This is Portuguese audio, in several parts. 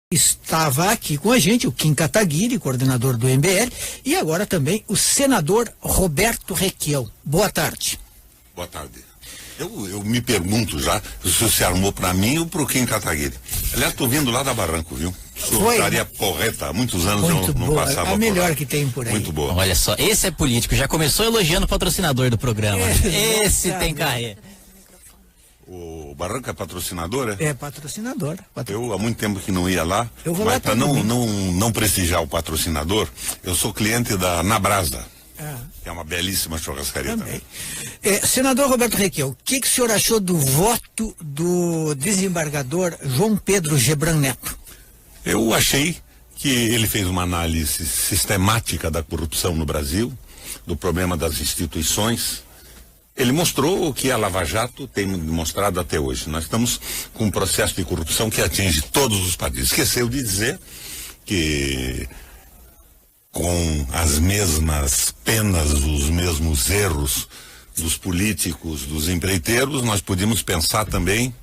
Estava aqui com a gente o Kim Kataguiri, coordenador do MBL, e agora também o senador Roberto Requião. Boa tarde. Boa tarde. Eu me pergunto já se você armou para mim ou para o Kim Kataguiri. Aliás, estou vindo lá da Barranco, viu? Estaria correta, há muitos anos não passava. A melhor que tem por aí. Muito boa. Olha só, esse é político, já começou elogiando o patrocinador do programa. Esse tem carreira. O Barranco é patrocinador, é? É patrocinador. Eu há muito tempo que não ia lá, Eu vou mas lá para não prestigiar o patrocinador, eu sou cliente da Nabrasa, que é uma belíssima churrascaria também. Senador Roberto Requião, o que o senhor achou do voto do desembargador João Pedro Gebran Neto? Eu achei que ele fez uma análise sistemática da corrupção no Brasil, do problema das instituições. Ele mostrou o que a Lava Jato tem demonstrado até hoje. Nós estamos com um processo de corrupção que atinge todos os partidos. Esqueceu de dizer que com as mesmas penas, os mesmos erros dos políticos, dos empreiteiros, nós podíamos pensar também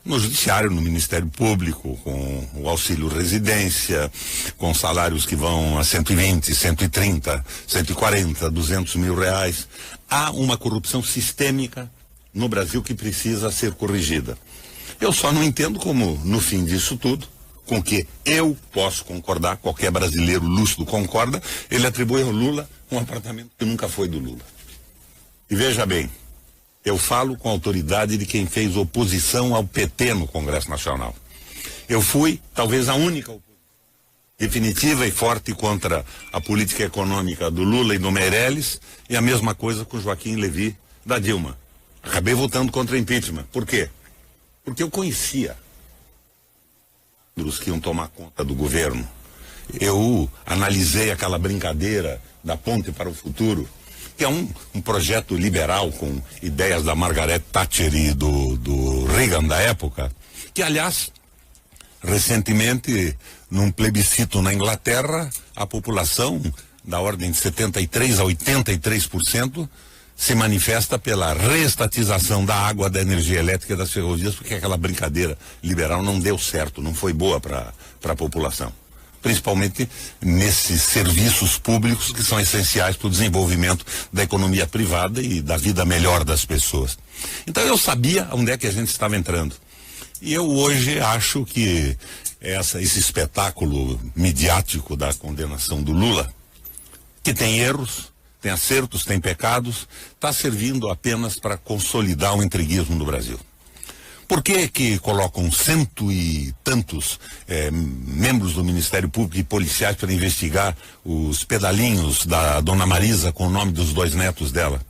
no judiciário, no Ministério Público, com o auxílio residência, com salários que vão a 120, 130, 140, 200 mil reais. Há uma corrupção sistêmica no Brasil que precisa ser corrigida. Eu só não entendo como, no fim disso tudo, com que eu posso concordar, qualquer brasileiro lúcido concorda, ele atribui ao Lula um apartamento que nunca foi do Lula. E veja bem, eu falo com a autoridade de quem fez oposição ao PT no Congresso Nacional. Eu fui, talvez, a única oposição definitiva e forte contra a política econômica do Lula e do Meirelles, e a mesma coisa com Joaquim Levy da Dilma. Acabei votando contra impeachment. Por quê? Porque eu conhecia os que iam tomar conta do governo. Eu analisei aquela brincadeira da ponte para o futuro, que é um projeto liberal com ideias da Margaret Thatcher e do Reagan da época, que, aliás, recentemente, num plebiscito na Inglaterra, a população, da ordem de 73% a 83%, se manifesta pela reestatização da água, da energia elétrica e das ferrovias, porque aquela brincadeira liberal não deu certo, não foi boa para a população. Principalmente nesses serviços públicos que são essenciais para o desenvolvimento da economia privada e da vida melhor das pessoas. Então eu sabia onde é que a gente estava entrando. E eu hoje acho que esse espetáculo midiático da condenação do Lula, que tem erros, tem acertos, tem pecados, está servindo apenas para consolidar o entreguismo no Brasil. Por que colocam cento e tantos membros do Ministério Público e policiais para investigar os pedalinhos da dona Marisa com o nome dos 2 netos dela?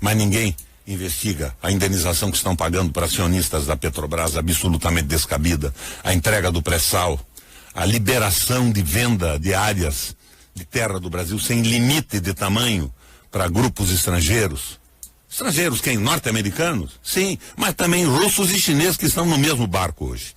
Mas ninguém investiga a indenização que estão pagando para acionistas da Petrobras, absolutamente descabida, a entrega do pré-sal, a liberação de venda de áreas de terra do Brasil sem limite de tamanho para grupos estrangeiros. Estrangeiros quem? Norte-americanos? Sim, mas também russos e chineses que estão no mesmo barco hoje.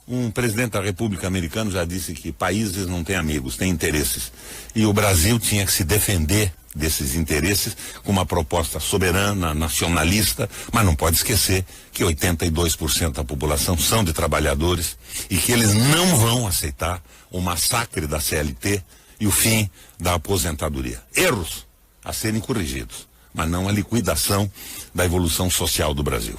Um presidente da República Americana já disse que países não têm amigos, têm interesses. E o Brasil tinha que se defender desses interesses com uma proposta soberana, nacionalista, mas não pode esquecer que 82% da população são de trabalhadores e que eles não vão aceitar o massacre da CLT e o fim da aposentadoria. Erros a serem corrigidos, mas não a liquidação da evolução social do Brasil.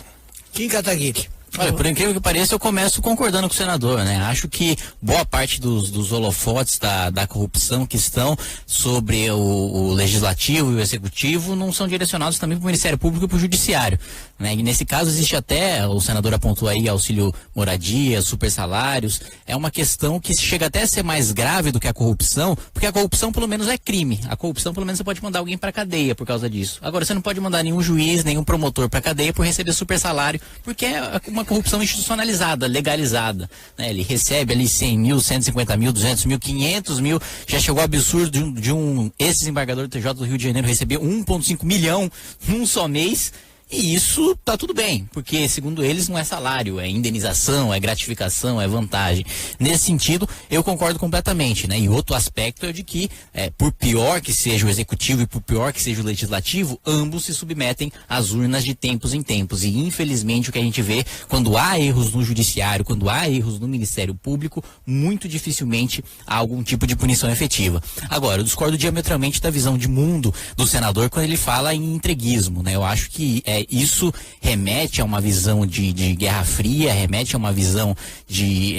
Kim Kataguiri. Olha, por incrível que pareça, eu começo concordando com o senador, né? Acho que boa parte dos holofotes da corrupção que estão sobre o legislativo e o executivo não são direcionados também para o Ministério Público e para o Judiciário, né? E nesse caso existe até, o senador apontou aí, auxílio moradia, super salários, é uma questão que chega até a ser mais grave do que a corrupção, porque a corrupção pelo menos é crime, a corrupção pelo menos você pode mandar alguém para cadeia por causa disso. Agora você não pode mandar nenhum juiz, nenhum promotor para cadeia por receber super salário, porque é uma corrupção institucionalizada, legalizada, né? Ele recebe ali 100 mil, 150 mil, 200 mil, 500 mil, já chegou ao absurdo de um ex-desembargador do TJ do Rio de Janeiro receber 1,5 milhão num só mês, E isso tá tudo bem, porque segundo eles não é salário, é indenização, é gratificação, é vantagem. Nesse sentido, eu concordo completamente, né? E outro aspecto é de que, por pior que seja o executivo e por pior que seja o legislativo, ambos se submetem às urnas de tempos em tempos. E infelizmente o que a gente vê, quando há erros no judiciário, quando há erros no Ministério Público, muito dificilmente há algum tipo de punição efetiva. Agora, eu discordo diametralmente da visão de mundo do senador quando ele fala em entreguismo, né? Eu acho que isso remete a uma visão de Guerra Fria, remete a uma visão de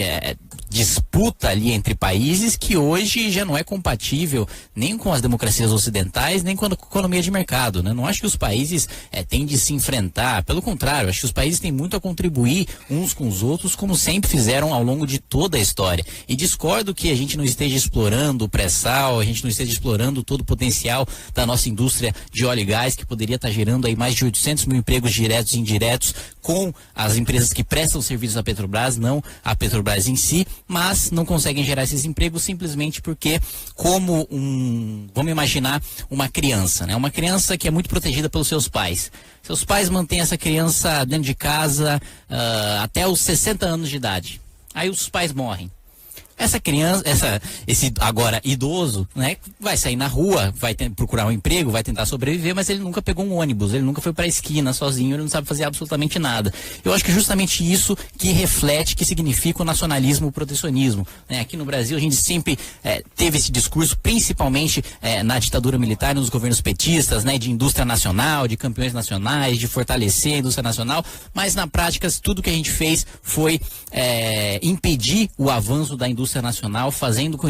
disputa ali entre países que hoje já não é compatível nem com as democracias ocidentais, nem com a economia de mercado, né? Não acho que os países têm de se enfrentar, pelo contrário, acho que os países têm muito a contribuir uns com os outros, como sempre fizeram ao longo de toda a história. E discordo que a gente não esteja explorando o pré-sal, a gente não esteja explorando todo o potencial da nossa indústria de óleo e gás, que poderia estar gerando aí mais de 800 mil empregos diretos e indiretos com as empresas que prestam serviços à Petrobras, não a Petrobras em si, mas não conseguem gerar esses empregos simplesmente porque, vamos imaginar uma criança, né? Uma criança que é muito protegida pelos seus pais. Seus pais mantêm essa criança dentro de casa até os 60 anos de idade. Aí os pais morrem. Essa criança, esse agora idoso, né, vai sair na rua, vai procurar um emprego, vai tentar sobreviver, mas ele nunca pegou um ônibus, ele nunca foi para a esquina sozinho, ele não sabe fazer absolutamente nada. Eu acho que é justamente isso que reflete, que significa o nacionalismo, o protecionismo, né? Aqui no Brasil a gente sempre teve esse discurso, principalmente na ditadura militar, nos governos petistas, né, de indústria nacional, de campeões nacionais, de fortalecer a indústria nacional, mas na prática tudo que a gente fez foi impedir o avanço da indústria nacional, fazendo com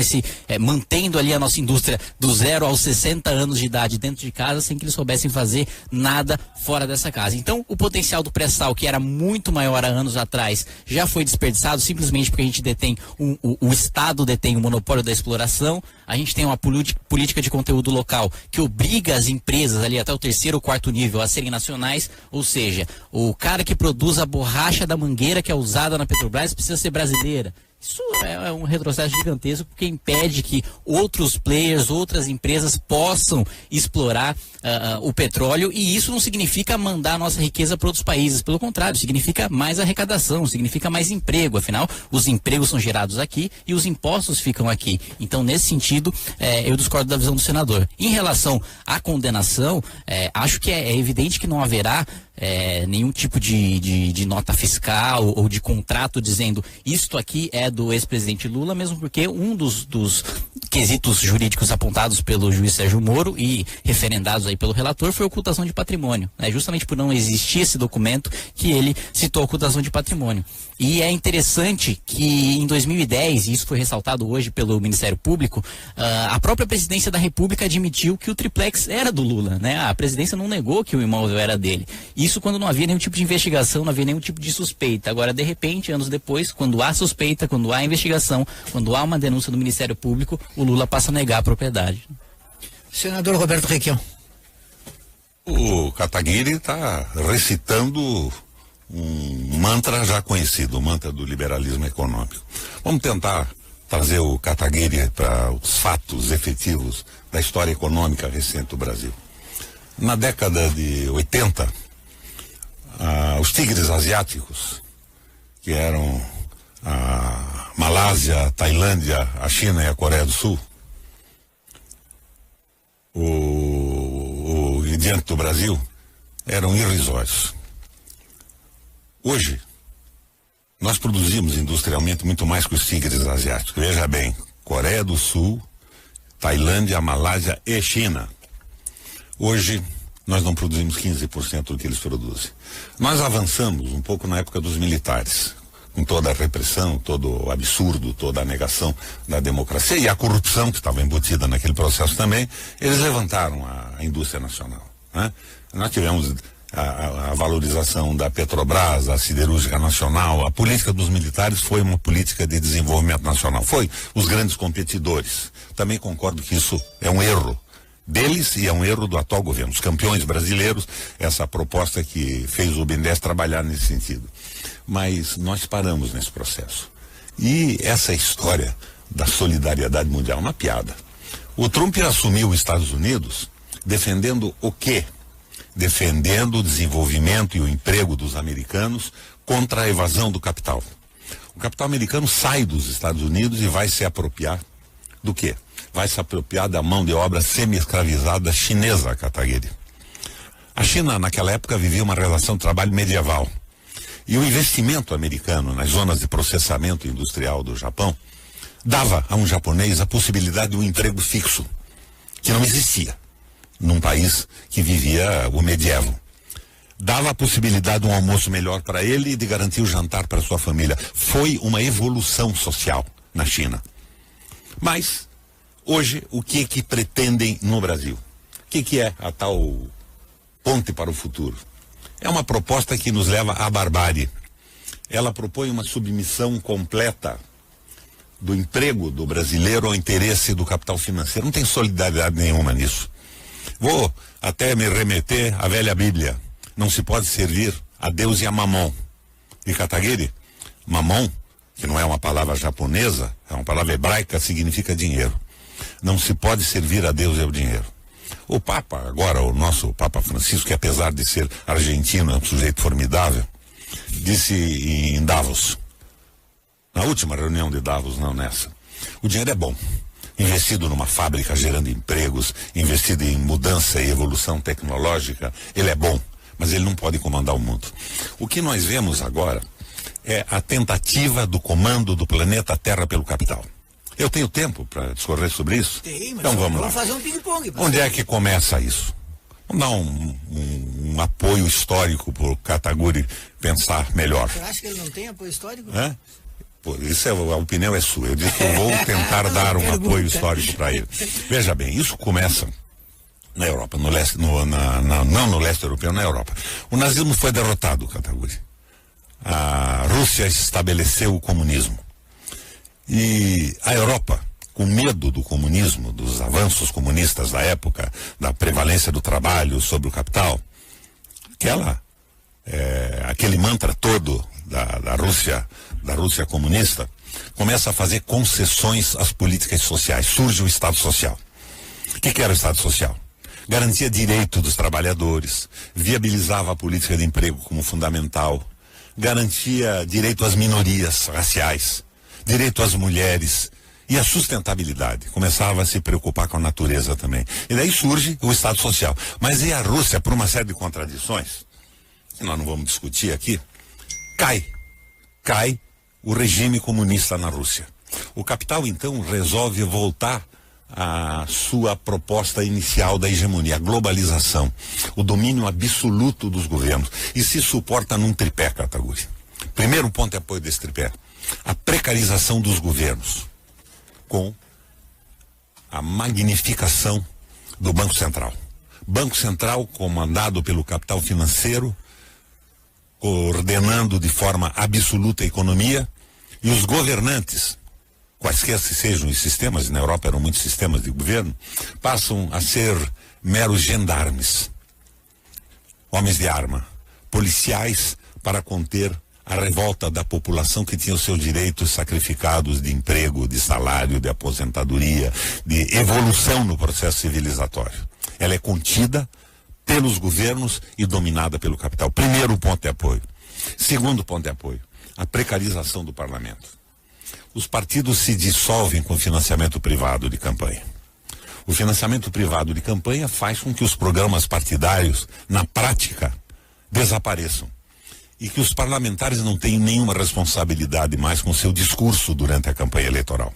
mantendo ali a nossa indústria do 0 aos 60 anos de idade dentro de casa, sem que eles soubessem fazer nada fora dessa casa. Então, o potencial do pré-sal, que era muito maior há anos atrás, já foi desperdiçado simplesmente porque a gente detém, o Estado detém o monopólio da exploração. A gente tem uma política de conteúdo local que obriga as empresas ali até o 3º ou 4º nível a serem nacionais, ou seja, o cara que produz a borracha da mangueira que é usada na Petrobras precisa ser brasileira. Isso é um retrocesso gigantesco porque impede que outros players, outras empresas possam explorar o petróleo, e isso não significa mandar a nossa riqueza para outros países, pelo contrário, significa mais arrecadação, significa mais emprego, afinal os empregos são gerados aqui e os impostos ficam aqui. Então, nesse sentido, eu discordo da visão do senador. Em relação à condenação, acho que é evidente que não haverá nenhum tipo de nota fiscal ou de contrato dizendo isto aqui é do ex-presidente Lula, mesmo porque um dos quesitos jurídicos apontados pelo juiz Sérgio Moro e referendados aí pelo relator foi ocultação de patrimônio. É justamente por não existir esse documento que ele citou ocultação de patrimônio. E é interessante que em 2010, e isso foi ressaltado hoje pelo Ministério Público, a própria presidência da República admitiu que o triplex era do Lula, né? A presidência não negou que o imóvel era dele. Isso quando não havia nenhum tipo de investigação, não havia nenhum tipo de suspeita. Agora, de repente, anos depois, quando há suspeita, quando há investigação, quando há uma denúncia do Ministério Público, o Lula passa a negar a propriedade. Senador Roberto Requião. O Kataguiri está recitando um mantra já conhecido, o mantra do liberalismo econômico. Vamos tentar trazer o Kataguiri para os fatos efetivos da história econômica recente do Brasil. Na década de 80, os tigres asiáticos, que eram a Malásia, a Tailândia, a China e a Coreia do Sul, e diante do Brasil, eram irrisórios. Hoje, nós produzimos industrialmente muito mais que os tigres asiáticos. Veja bem, Coreia do Sul, Tailândia, Malásia e China. Hoje, nós não produzimos 15% do que eles produzem. Nós avançamos um pouco na época dos militares, com toda a repressão, todo o absurdo, toda a negação da democracia e a corrupção que estava embutida naquele processo também. Eles levantaram a indústria nacional, né? Nós tivemos a valorização da Petrobras, a siderúrgica nacional. A política dos militares foi uma política de desenvolvimento nacional, foi os grandes competidores. Também concordo que isso é um erro deles e é um erro do atual governo. Os campeões brasileiros, essa proposta que fez o BNDES trabalhar nesse sentido. Mas nós paramos nesse processo. E essa história da solidariedade mundial é uma piada. O Trump assumiu os Estados Unidos defendendo o quê? defendendo o desenvolvimento e o emprego dos americanos contra a evasão do capital. O capital americano sai dos Estados Unidos e vai se apropriar do quê? Vai se apropriar da mão de obra semi-escravizada chinesa, Kataguiri. A China, naquela época, vivia uma relação de trabalho medieval. E o investimento americano nas zonas de processamento industrial do Japão dava a um japonês a possibilidade de um emprego fixo, que não existia num país que vivia o medievo. Dava a possibilidade de um almoço melhor para ele e de garantir o jantar para sua família. Foi uma evolução social na China. Mas, hoje, o que pretendem no Brasil? O que é a tal ponte para o futuro? É uma proposta que nos leva à barbárie. Ela propõe uma submissão completa do emprego do brasileiro ao interesse do capital financeiro. Não tem solidariedade nenhuma nisso. Vou até me remeter à velha Bíblia. Não se pode servir a Deus e a Mamon. E Kataguiri, Mamon, que não é uma palavra japonesa, é uma palavra hebraica, significa dinheiro. Não se pode servir a Deus e ao dinheiro. O Papa, agora o nosso Papa Francisco, que apesar de ser argentino, é um sujeito formidável, disse em Davos, na última reunião de Davos, não nessa, o dinheiro é bom. Investido numa fábrica gerando empregos, investido em mudança e evolução tecnológica, ele é bom, mas ele não pode comandar o mundo. O que nós vemos agora é a tentativa do comando do planeta Terra pelo capital. Eu tenho tempo para discorrer sobre isso? Tem, mas então vamos lá. Fazer um ping-pong. Onde é que começa isso? Vamos dar um apoio histórico para o Kataguiri pensar melhor. Você acha que ele não tem apoio histórico? É? Pô, isso a opinião é sua. Eu disse que eu vou tentar dar um apoio histórico para ele. Veja bem, isso começa na Europa, no leste, não no leste europeu, na Europa. O nazismo foi derrotado, Kataguiri. A Rússia estabeleceu o comunismo. E a Europa, com medo do comunismo, dos avanços comunistas da época, da prevalência do trabalho sobre o capital, aquele mantra todo da Rússia comunista, começa a fazer concessões às políticas sociais. Surge o Estado Social. O que era o Estado Social? Garantia direito dos trabalhadores, viabilizava a política de emprego como fundamental, garantia direito às minorias raciais, direito às mulheres e a sustentabilidade. Começava a se preocupar com a natureza também. E daí surge o Estado Social. Mas e a Rússia, por uma série de contradições, que nós não vamos discutir aqui, cai o regime comunista na Rússia. O capital, então, resolve voltar à sua proposta inicial da hegemonia, a globalização, o domínio absoluto dos governos. E se suporta num tripé, Kataguiri. Primeiro ponto de apoio desse tripé: a precarização dos governos, com a magnificação do Banco Central. Banco Central comandado pelo capital financeiro, coordenando de forma absoluta a economia, e os governantes, quaisquer que sejam os sistemas, na Europa eram muitos sistemas de governo, passam a ser meros gendarmes, homens de arma, policiais para conter a revolta da população que tinha os seus direitos sacrificados de emprego, de salário, de aposentadoria, de evolução no processo civilizatório. Ela é contida pelos governos e dominada pelo capital. Primeiro ponto de apoio. Segundo ponto de apoio: a precarização do parlamento. Os partidos se dissolvem com financiamento privado de campanha. O financiamento privado de campanha faz com que os programas partidários, na prática, desapareçam. E que os parlamentares não tenham nenhuma responsabilidade mais com seu discurso durante a campanha eleitoral.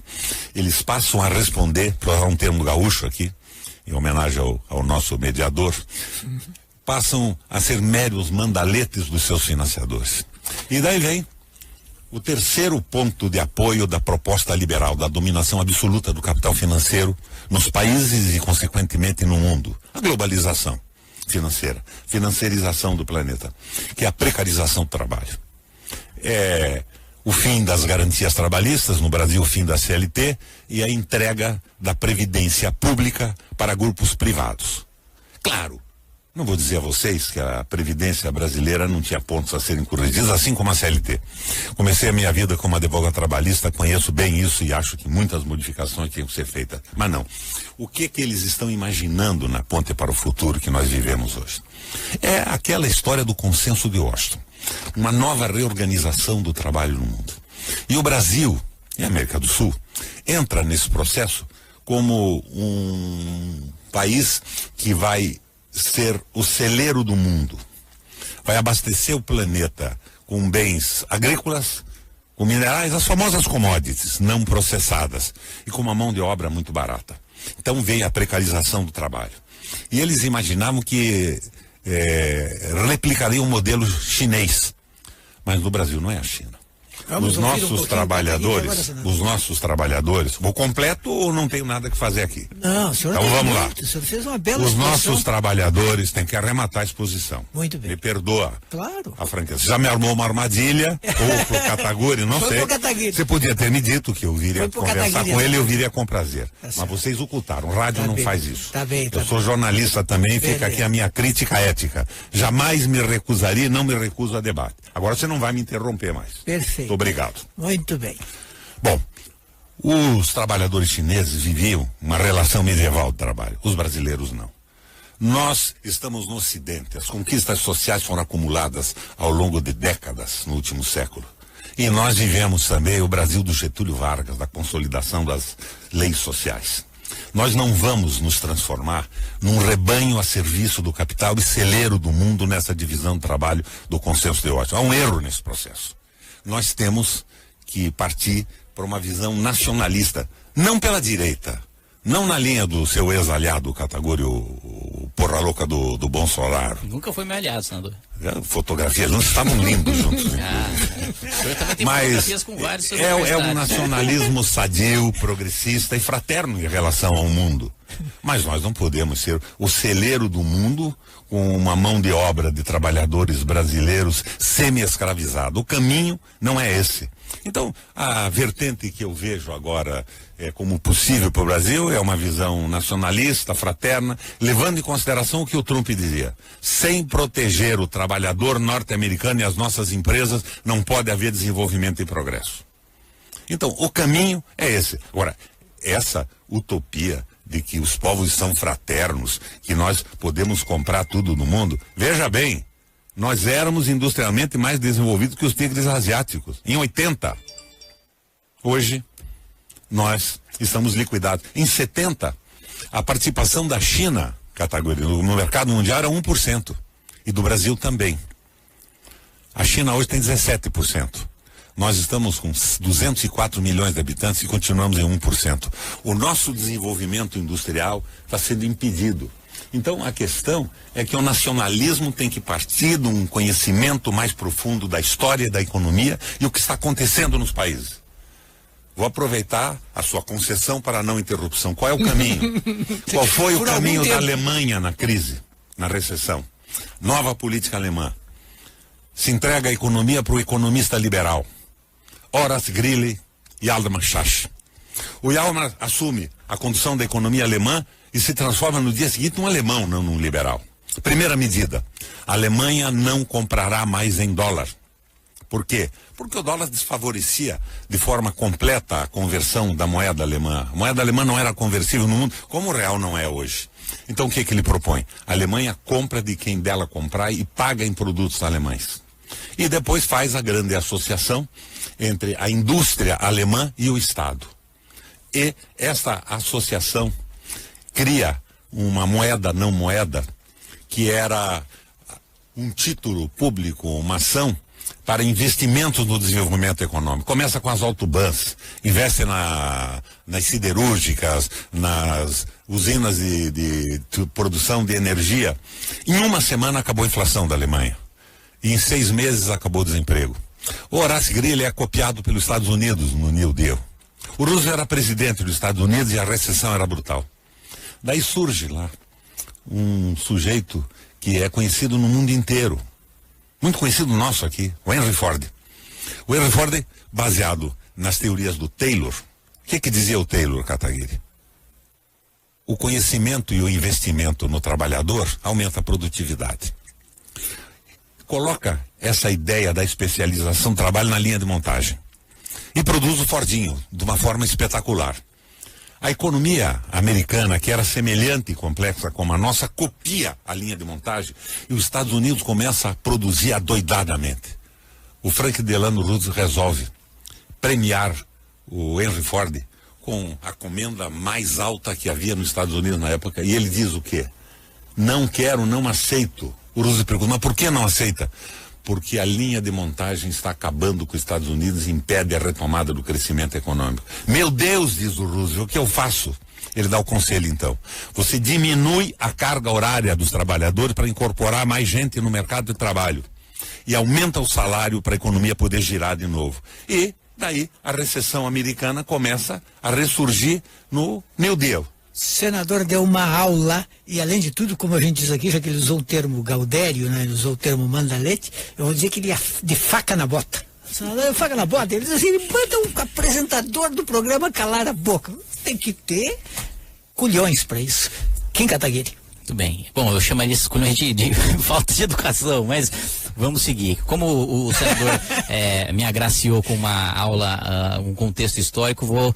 Eles passam a responder, para usar um termo gaúcho aqui, em homenagem ao nosso mediador, passam a ser meros mandaletes dos seus financiadores. E daí vem o terceiro ponto de apoio da proposta liberal, da dominação absoluta do capital financeiro nos países e, consequentemente, no mundo: a globalização financeira, financiarização do planeta, que é a precarização do trabalho. É o fim das garantias trabalhistas, no Brasil o fim da CLT, e a entrega da previdência pública para grupos privados. Claro, Não vou dizer a vocês que a Previdência brasileira não tinha pontos a serem corrigidos, assim como a CLT. Comecei a minha vida como advogado trabalhista, conheço bem isso e acho que muitas modificações tinham que ser feitas. Mas não. O que eles estão imaginando na ponte para o futuro que nós vivemos hoje? É aquela história do consenso de Washington. Uma nova reorganização do trabalho no mundo. E o Brasil e a América do Sul entra nesse processo como um país que vai ser o celeiro do mundo. Vai abastecer o planeta com bens agrícolas, com minerais, as famosas commodities não processadas e com uma mão de obra muito barata. Então veio a precarização do trabalho. E eles imaginavam que replicariam o modelo chinês. Mas no Brasil não é a China. Os nossos trabalhadores, vou completo ou não tenho nada que fazer aqui? Não, senhor. Então vamos lá. O senhor fez uma bela Os exposição. nossos trabalhadores têm que arrematar a exposição. Muito bem. Me perdoa. Claro. A franqueza. Você já me armou uma armadilha, ou pro Kataguri, não Foi sei. pro Kataguri. Você podia ter me dito que eu viria Foi pro conversar Kataguri, com ele e eu né? viria com prazer. Tá certo. Mas vocês ocultaram. O rádio Tá não bem. faz isso. Tá bem, tá Eu sou bem. jornalista também, fica Beleza. aqui a minha crítica ética. Jamais me recusaria e não me recuso a debate. Agora você não vai me interromper mais. Perfeito. Muito obrigado. Muito bem. Bom, os trabalhadores chineses viviam uma relação medieval de trabalho. Os brasileiros não. Nós estamos no Ocidente. As conquistas sociais foram acumuladas ao longo de décadas no último século. E nós vivemos também o Brasil do Getúlio Vargas, da consolidação das leis sociais. Nós não vamos nos transformar num rebanho a serviço do capital e celeiro do mundo nessa divisão do trabalho do consenso de Washington. Há um erro nesse processo. Nós temos que partir para uma visão nacionalista, não pela direita, não na linha do seu ex-aliado, o Kataguri, o porra louca do Bolsonaro. Nunca foi meu aliado, senador. Fotografias, não estavam lindos juntos. O senhor também tem Mas fotografias com vários sobre é um universidade. nacionalismo sadio, progressista e fraterno em relação ao mundo. Mas nós não podemos ser o celeiro do mundo com uma mão de obra de trabalhadores brasileiros semi-escravizados. O caminho não é esse. Então, a vertente que eu vejo agora como possível para o Brasil é uma visão nacionalista, fraterna, levando em consideração o que o Trump dizia. Sem proteger o trabalhador norte-americano e as nossas empresas, não pode haver desenvolvimento e progresso. Então, o caminho é esse. Agora, essa utopia de que os povos são fraternos, que nós podemos comprar tudo no mundo, veja bem, nós éramos industrialmente mais desenvolvidos que os tigres asiáticos, em 80. Hoje, nós estamos liquidados. Em 70, a participação da China, Kataguri, no mercado mundial era 1%. E do Brasil também. A China hoje tem 17%. Nós estamos com 204 milhões de habitantes e continuamos em 1%. O nosso desenvolvimento industrial está sendo impedido. Então a questão é que o nacionalismo tem que partir de um conhecimento mais profundo da história e da economia e o que está acontecendo nos países. Vou aproveitar a sua concessão para a não interrupção. Qual é o caminho? Qual foi o caminho da Alemanha na crise, na recessão? Nova política alemã. Se entrega a economia para o economista liberal. Horace Greeley e Aldemar Schacht. O Hjalmar assume a condução da economia alemã e se transforma no dia seguinte num alemão, não num liberal. Primeira medida, a Alemanha não comprará mais em dólar. Por quê? Porque o dólar desfavorecia de forma completa a conversão da moeda alemã. A moeda alemã não era conversível no mundo, como o real não é hoje. Então o que ele propõe? A Alemanha compra de quem dela comprar e paga em produtos alemães. E depois faz a grande associação entre a indústria alemã e o Estado. E essa associação cria uma moeda não moeda, que era um título público, uma ação para investimentos no desenvolvimento econômico. Começa com as autobans, investe nas siderúrgicas, nas usinas de produção de energia. Em uma semana acabou a inflação da Alemanha. E em 6 meses acabou o desemprego. O Horace Greeley é copiado pelos Estados Unidos no New Deal. O Roosevelt era presidente dos Estados Unidos e a recessão era brutal. Daí surge lá um sujeito que é conhecido no mundo inteiro, muito conhecido nosso aqui, o Henry Ford. O Henry Ford, baseado nas teorias do Taylor. O que dizia o Taylor, Katagiri? o conhecimento e o investimento no trabalhador aumenta a produtividade. Coloca essa ideia da especialização do trabalho na linha de montagem e produz o Fordinho de uma forma espetacular. A economia americana, que era semelhante e complexa como a nossa, copia a linha de montagem e os Estados Unidos começa a produzir adoidadamente. O Frank Delano Roosevelt resolve premiar o Henry Ford com a comenda mais alta que havia nos Estados Unidos na época, e ele diz o quê? Não quero, não aceito. O Roosevelt pergunta, mas por que não aceita? Porque a linha de montagem está acabando com os Estados Unidos e impede a retomada do crescimento econômico. Meu Deus, diz o Roosevelt, o que eu faço? Ele dá o conselho então. Você diminui a carga horária dos trabalhadores para incorporar mais gente no mercado de trabalho. E aumenta o salário para a economia poder girar de novo. E daí a recessão americana começa a ressurgir no New Deal. Senador deu uma aula e, além de tudo, como a gente diz aqui, já que ele usou o termo gaudério, né, ele usou o termo manda-leite, eu vou dizer que ele é de faca na bota. Senador, faca na bota. Ele diz assim, ele manda um apresentador do programa calar a boca. Tem que ter culhões para isso. Kim Kataguiri. Muito bem. Bom, eu chamaria isso de falta de educação, mas vamos seguir. Como o senador me agraciou com uma aula, um contexto histórico, vou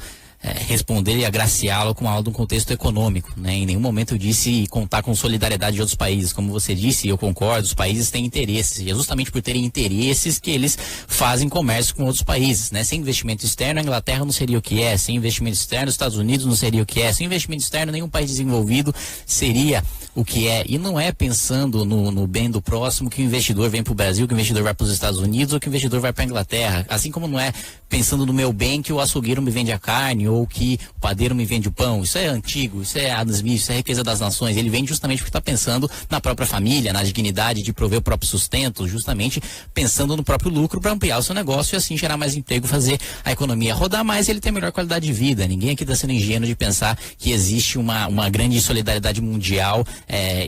responder e agraciá-lo com uma aula de um contexto econômico, né? Em nenhum momento eu disse contar com solidariedade de outros países. Como você disse, eu concordo, os países têm interesses, e é justamente por terem interesses que eles fazem comércio com outros países, né? Sem investimento externo, a Inglaterra não seria o que é, sem investimento externo, os Estados Unidos não seria o que é, sem investimento externo, nenhum país desenvolvido seria o que é. E não é pensando no bem do próximo que o investidor vem para o Brasil, que o investidor vai para os Estados Unidos ou que o investidor vai para a Inglaterra. Assim como não é pensando no meu bem que o açougueiro me vende a carne ou que o padeiro me vende o pão. Isso é antigo, isso é Adam Smith, isso é riqueza das nações. Ele vende justamente porque está pensando na própria família, na dignidade de prover o próprio sustento, justamente pensando no próprio lucro para ampliar o seu negócio e assim gerar mais emprego, fazer a economia rodar mais e ele ter melhor qualidade de vida. Ninguém aqui está sendo ingênuo de pensar que existe uma grande solidariedade mundial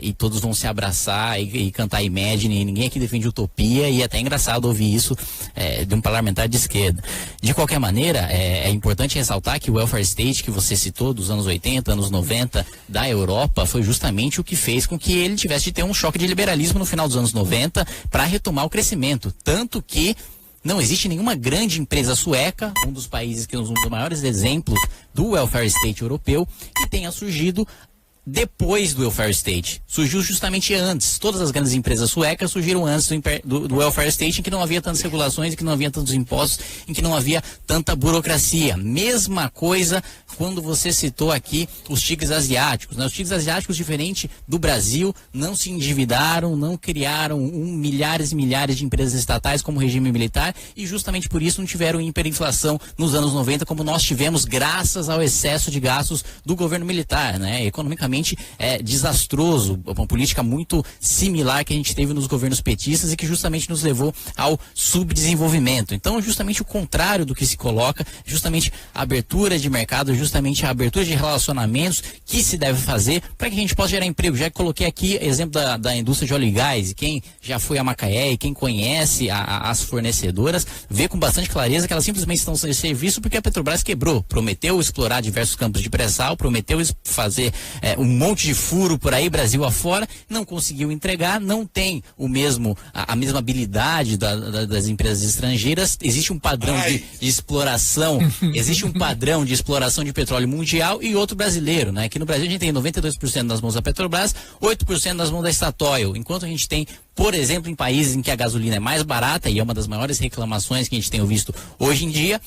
e todos vão se abraçar e cantar Imagine. Ninguém aqui defende utopia e é até engraçado ouvir isso de um parlamentar de esquerda. De qualquer maneira, é importante ressaltar que o welfare state que você citou dos anos 80, anos 90 da Europa foi justamente o que fez com que ele tivesse de ter um choque de liberalismo no final dos anos 90 para retomar o crescimento. Tanto que não existe nenhuma grande empresa sueca, um dos países que é um dos maiores exemplos do welfare state europeu, que tenha surgido depois do welfare state. Surgiu justamente antes. Todas as grandes empresas suecas surgiram antes do welfare state, em que não havia tantas regulações, em que não havia tantos impostos, em que não havia tanta burocracia. Mesma coisa quando você citou aqui os tigres asiáticos, né? Os tigres asiáticos, diferente do Brasil, não se endividaram, não criaram milhares e milhares de empresas estatais como regime militar e justamente por isso não tiveram hiperinflação nos anos 90 como nós tivemos graças ao excesso de gastos do governo militar, né? Economicamente é desastroso, uma política muito similar que a gente teve nos governos petistas e que justamente nos levou ao subdesenvolvimento. Então, justamente o contrário do que se coloca, justamente a abertura de mercado, justamente a abertura de relacionamentos que se deve fazer para que a gente possa gerar emprego. Já que coloquei aqui exemplo da indústria de óleo e gás, e quem já foi a Macaé e quem conhece as fornecedoras, vê com bastante clareza que elas simplesmente estão sem serviço porque a Petrobras quebrou, prometeu explorar diversos campos de pré-sal, prometeu fazer um monte de furo por aí, Brasil afora, não conseguiu entregar, não tem a mesma habilidade das empresas estrangeiras, existe um padrão de exploração, existe um padrão de exploração de petróleo mundial e outro brasileiro, né? Aqui no Brasil a gente tem 92% nas mãos da Petrobras, 8% nas mãos da Statoil, enquanto a gente tem, por exemplo, em países em que a gasolina é mais barata, e é uma das maiores reclamações que a gente tem ouvido hoje em dia,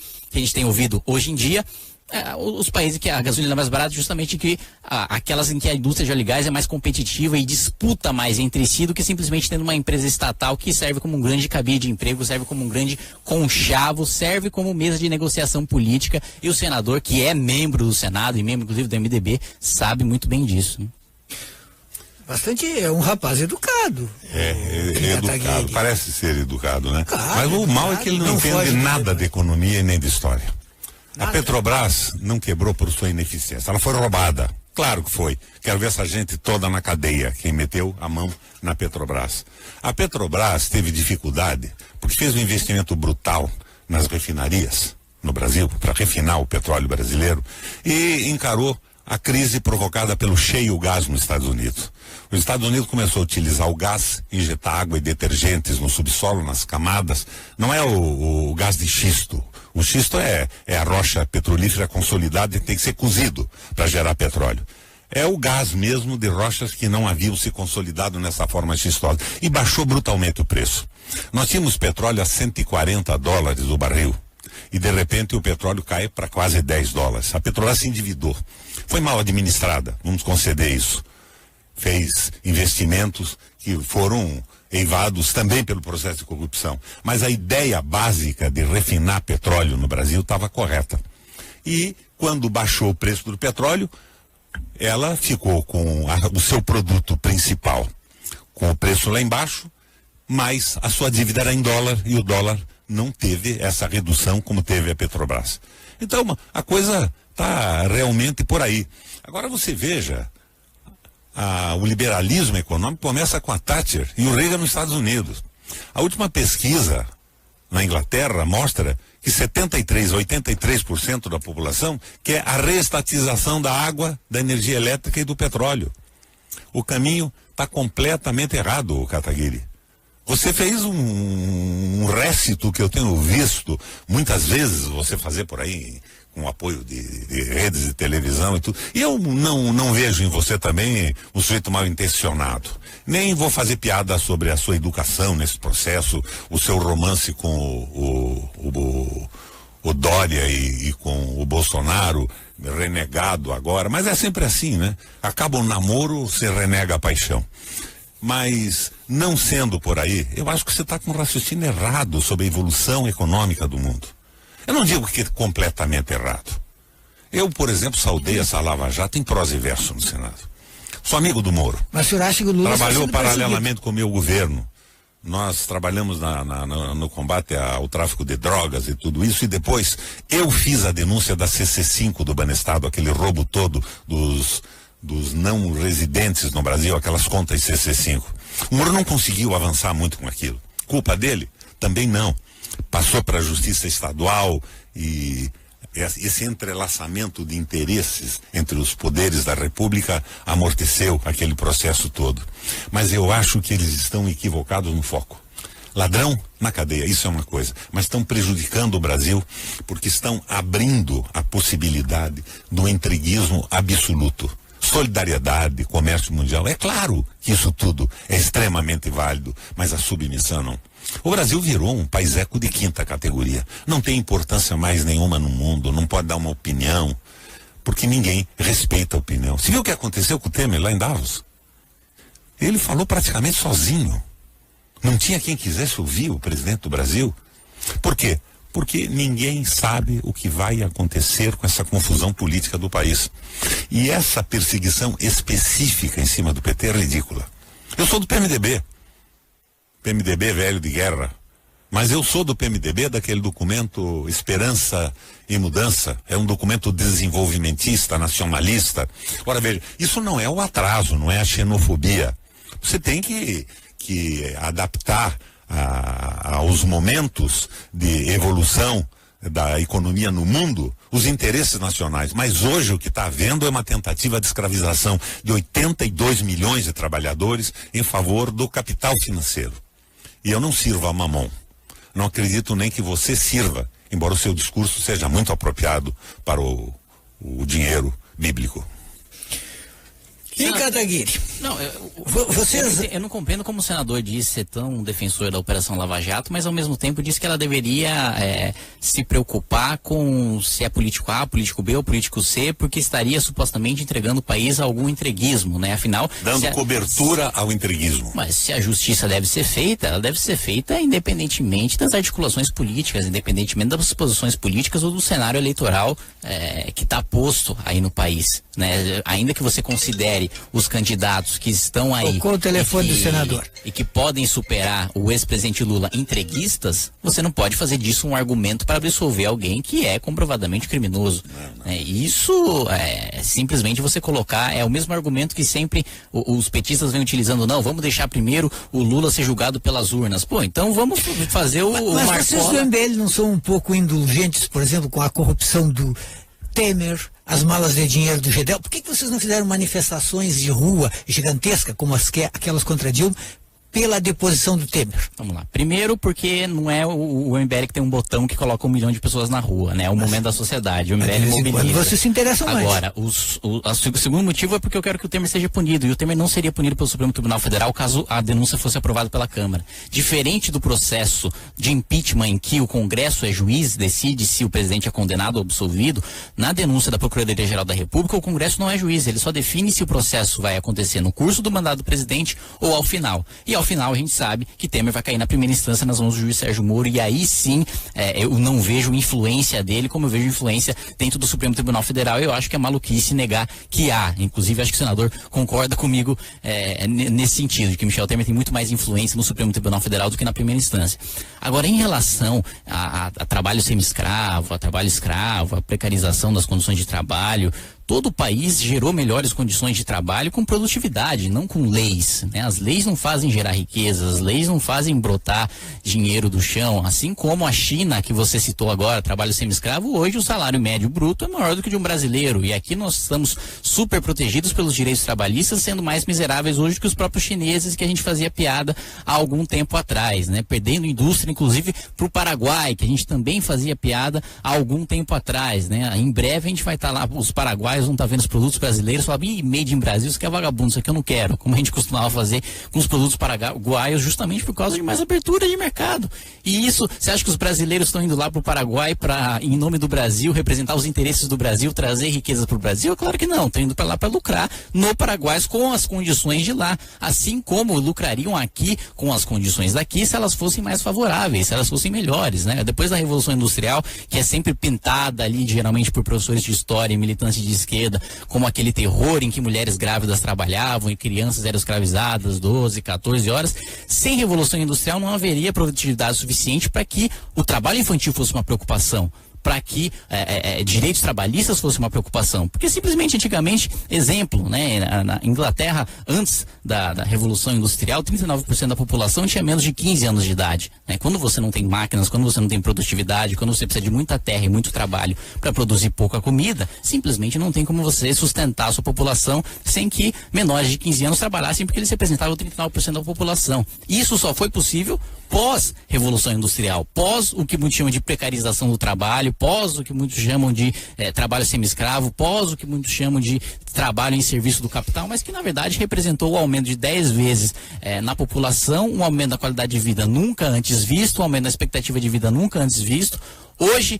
os países em que a gasolina é mais barata, justamente que aquelas em que a indústria de óleo e gás é mais competitiva e disputa mais entre si do que simplesmente tendo uma empresa estatal que serve como um grande cabide de emprego, serve como um grande conchavo, serve como mesa de negociação política, e o senador, que é membro do Senado e membro inclusive do MDB, sabe muito bem disso, né? É um rapaz educado. Educado, parece ser educado, né? Claro, mas o mal é que ele não entende nada de economia e nem de história. A Petrobras não quebrou por sua ineficiência, ela foi roubada. Claro que foi. Quero ver essa gente toda na cadeia, quem meteu a mão na Petrobras. A Petrobras teve dificuldade porque fez um investimento brutal nas refinarias no Brasil, para refinar o petróleo brasileiro, e encarou a crise provocada pelo shale gas nos Estados Unidos. Os Estados Unidos começou a utilizar o gás, injetar água e detergentes no subsolo, nas camadas. Não é o gás de xisto. O xisto é a rocha petrolífera consolidada e tem que ser cozido para gerar petróleo. É o gás mesmo de rochas que não haviam se consolidado nessa forma xistosa. E baixou brutalmente o preço. Nós tínhamos petróleo a $140 o barril. E de repente o petróleo cai para quase $10. A Petrobras se endividou. Foi mal administrada, vamos conceder isso. Fez investimentos que foram eivados também pelo processo de corrupção. Mas a ideia básica de refinar petróleo no Brasil estava correta. E quando baixou o preço do petróleo, ela ficou com o seu produto principal com o preço lá embaixo, mas a sua dívida era em dólar e o dólar não teve essa redução como teve a Petrobras. Então a coisa está realmente por aí. Agora você veja, o liberalismo econômico começa com a Thatcher e o Reagan nos Estados Unidos. A última pesquisa na Inglaterra mostra que 73% a 83% da população quer a reestatização da água, da energia elétrica e do petróleo. O caminho está completamente errado, Kataguiri. Você fez um récito que eu tenho visto muitas vezes você fazer por aí, com o apoio de redes de televisão e tudo. E eu não vejo em você também um sujeito mal intencionado. Nem vou fazer piada sobre a sua educação nesse processo, o seu romance com o Dória e com o Bolsonaro, renegado agora. Mas é sempre assim, né? Acaba o namoro, você renega a paixão. Mas, não sendo por aí, eu acho que você está com um raciocínio errado sobre a evolução econômica do mundo. Eu não digo que é completamente errado. Eu, por exemplo, saudei essa Lava Jato em prosa e verso no Senado. Sou amigo do Moro. Mas o senhor acha que o Lula trabalhou paralelamente com o meu governo. Nós trabalhamos no combate ao tráfico de drogas e tudo isso, e depois eu fiz a denúncia da CC5 do Banestado, aquele roubo todo dos não residentes no Brasil, aquelas contas CC5. O Moro não conseguiu avançar muito com aquilo. Culpa dele? Também não. Passou para a Justiça Estadual e esse entrelaçamento de interesses entre os poderes da República amorteceu aquele processo todo. Mas eu acho que eles estão equivocados no foco. Ladrão na cadeia, isso é uma coisa, mas estão prejudicando o Brasil porque estão abrindo a possibilidade do entreguismo absoluto. Solidariedade, comércio mundial, é claro que isso tudo é extremamente válido, mas a submissão não. O Brasil virou um país eco de quinta categoria, não tem importância mais nenhuma no mundo, não pode dar uma opinião, porque ninguém respeita a opinião. Você viu o que aconteceu com o Temer lá em Davos? Ele falou praticamente sozinho, não tinha quem quisesse ouvir o presidente do Brasil. Por quê? Porque ninguém sabe o que vai acontecer com essa confusão política do país. E essa perseguição específica em cima do PT é ridícula. Eu sou do PMDB. PMDB velho de guerra. Mas eu sou do PMDB daquele documento Esperança e Mudança. É um documento desenvolvimentista, nacionalista. Ora, veja, isso não é o atraso, não é a xenofobia. Você tem que adaptar aos momentos de evolução da economia no mundo, os interesses nacionais. Mas hoje o que está havendo é uma tentativa de escravização de 82 milhões de trabalhadores em favor do capital financeiro. E eu não sirvo a mamão. Não acredito nem que você sirva, embora o seu discurso seja muito apropriado para o dinheiro bíblico. E Kataguiri? Não, eu não compreendo como o senador disse ser tão defensor da Operação Lava Jato, mas ao mesmo tempo disse que ela deveria se preocupar com se é político A, político B ou político C, porque estaria supostamente entregando o país a algum entreguismo, né? Afinal... Dando cobertura ao entreguismo. Mas se a justiça deve ser feita, ela deve ser feita independentemente das articulações políticas, independentemente das posições políticas ou do cenário eleitoral que está posto aí no país, né? Ainda que você considere os candidatos que estão aí tocou o telefone do senador e que podem superar o ex-presidente Lula entreguistas, você não pode fazer disso um argumento para absolver alguém que é comprovadamente criminoso. Isso é simplesmente você colocar, é o mesmo argumento que sempre os petistas vêm utilizando. Não, vamos deixar primeiro o Lula ser julgado pelas urnas. Pô, então vamos fazer o Mas vocês do MBL não são um pouco indulgentes, por exemplo, com a corrupção do Temer, as malas de dinheiro do Gedel. Por que vocês não fizeram manifestações de rua gigantescas, como aquelas contra Dilma, pela deposição do Temer? Vamos lá. Primeiro, porque não é o MBL que tem um botão que coloca 1 milhão de pessoas na rua, né? É o momento da sociedade. O MBL mobiliza. Vocês se interessam mais. Agora, o segundo motivo é porque eu quero que o Temer seja punido. E o Temer não seria punido pelo Supremo Tribunal Federal caso a denúncia fosse aprovada pela Câmara. Diferente do processo de impeachment em que o Congresso é juiz, decide se o presidente é condenado ou absolvido, na denúncia da Procuradoria-Geral da República, o Congresso não é juiz. Ele só define se o processo vai acontecer no curso do mandato do presidente ou ao final. E ao final a gente sabe que Temer vai cair na primeira instância nas mãos do juiz Sérgio Moro, e aí sim eu não vejo influência dele como eu vejo influência dentro do Supremo Tribunal Federal. Eu acho que é maluquice negar que há. Inclusive acho que o senador concorda comigo nesse sentido, de que Michel Temer tem muito mais influência no Supremo Tribunal Federal do que na primeira instância. Agora, em relação a trabalho semi-escravo, a trabalho escravo, a precarização das condições de trabalho, todo o país gerou melhores condições de trabalho com produtividade, não com leis, né? As leis não fazem gerar riqueza, as leis não fazem brotar dinheiro do chão, assim como a China, que você citou agora, trabalho semi-escravo, hoje o salário médio bruto é maior do que de um brasileiro, e aqui nós estamos super protegidos pelos direitos trabalhistas, sendo mais miseráveis hoje que os próprios chineses, que a gente fazia piada há algum tempo atrás, né? Perdendo indústria, inclusive, para o Paraguai, que a gente também fazia piada há algum tempo atrás, né? Em breve a gente vai estar lá, os paraguaios vão estar vendo os produtos brasileiros, falam, made in Brasil, isso aqui é vagabundo, isso aqui eu não quero, como a gente costumava fazer com os produtos paraguaios, justamente por causa de mais abertura de mercado. E isso, você acha que os brasileiros estão indo lá para o Paraguai para, em nome do Brasil, representar os interesses do Brasil, trazer riqueza para o Brasil? Claro que não, estão indo para lá para lucrar no Paraguai com as condições de lá, assim como lucrariam aqui com as condições daqui se elas fossem mais favoráveis, se elas fossem melhores, né? Depois da Revolução Industrial, que é sempre pintada ali, geralmente por professores de história e militantes de esquerda, como aquele terror em que mulheres grávidas trabalhavam e crianças eram escravizadas 12, 14 horas, sem Revolução Industrial não haveria produtividade suficiente para que o trabalho infantil fosse uma preocupação, para que direitos trabalhistas fosse uma preocupação. Porque simplesmente antigamente, exemplo, né, na Inglaterra, antes da Revolução Industrial, 39% da população tinha menos de 15 anos de idade. Né? Quando você não tem máquinas, quando você não tem produtividade, quando você precisa de muita terra e muito trabalho para produzir pouca comida, simplesmente não tem como você sustentar a sua população sem que menores de 15 anos trabalhassem, porque eles representavam 39% da população. Isso só foi possível pós-Revolução Industrial, pós o que muitos chamam de precarização do trabalho, pós o que muitos chamam de trabalho semi-escravo, pós o que muitos chamam de trabalho em serviço do capital, mas que na verdade representou o aumento de 10 vezes na população, um aumento da qualidade de vida nunca antes visto, um aumento da expectativa de vida nunca antes visto. Hoje,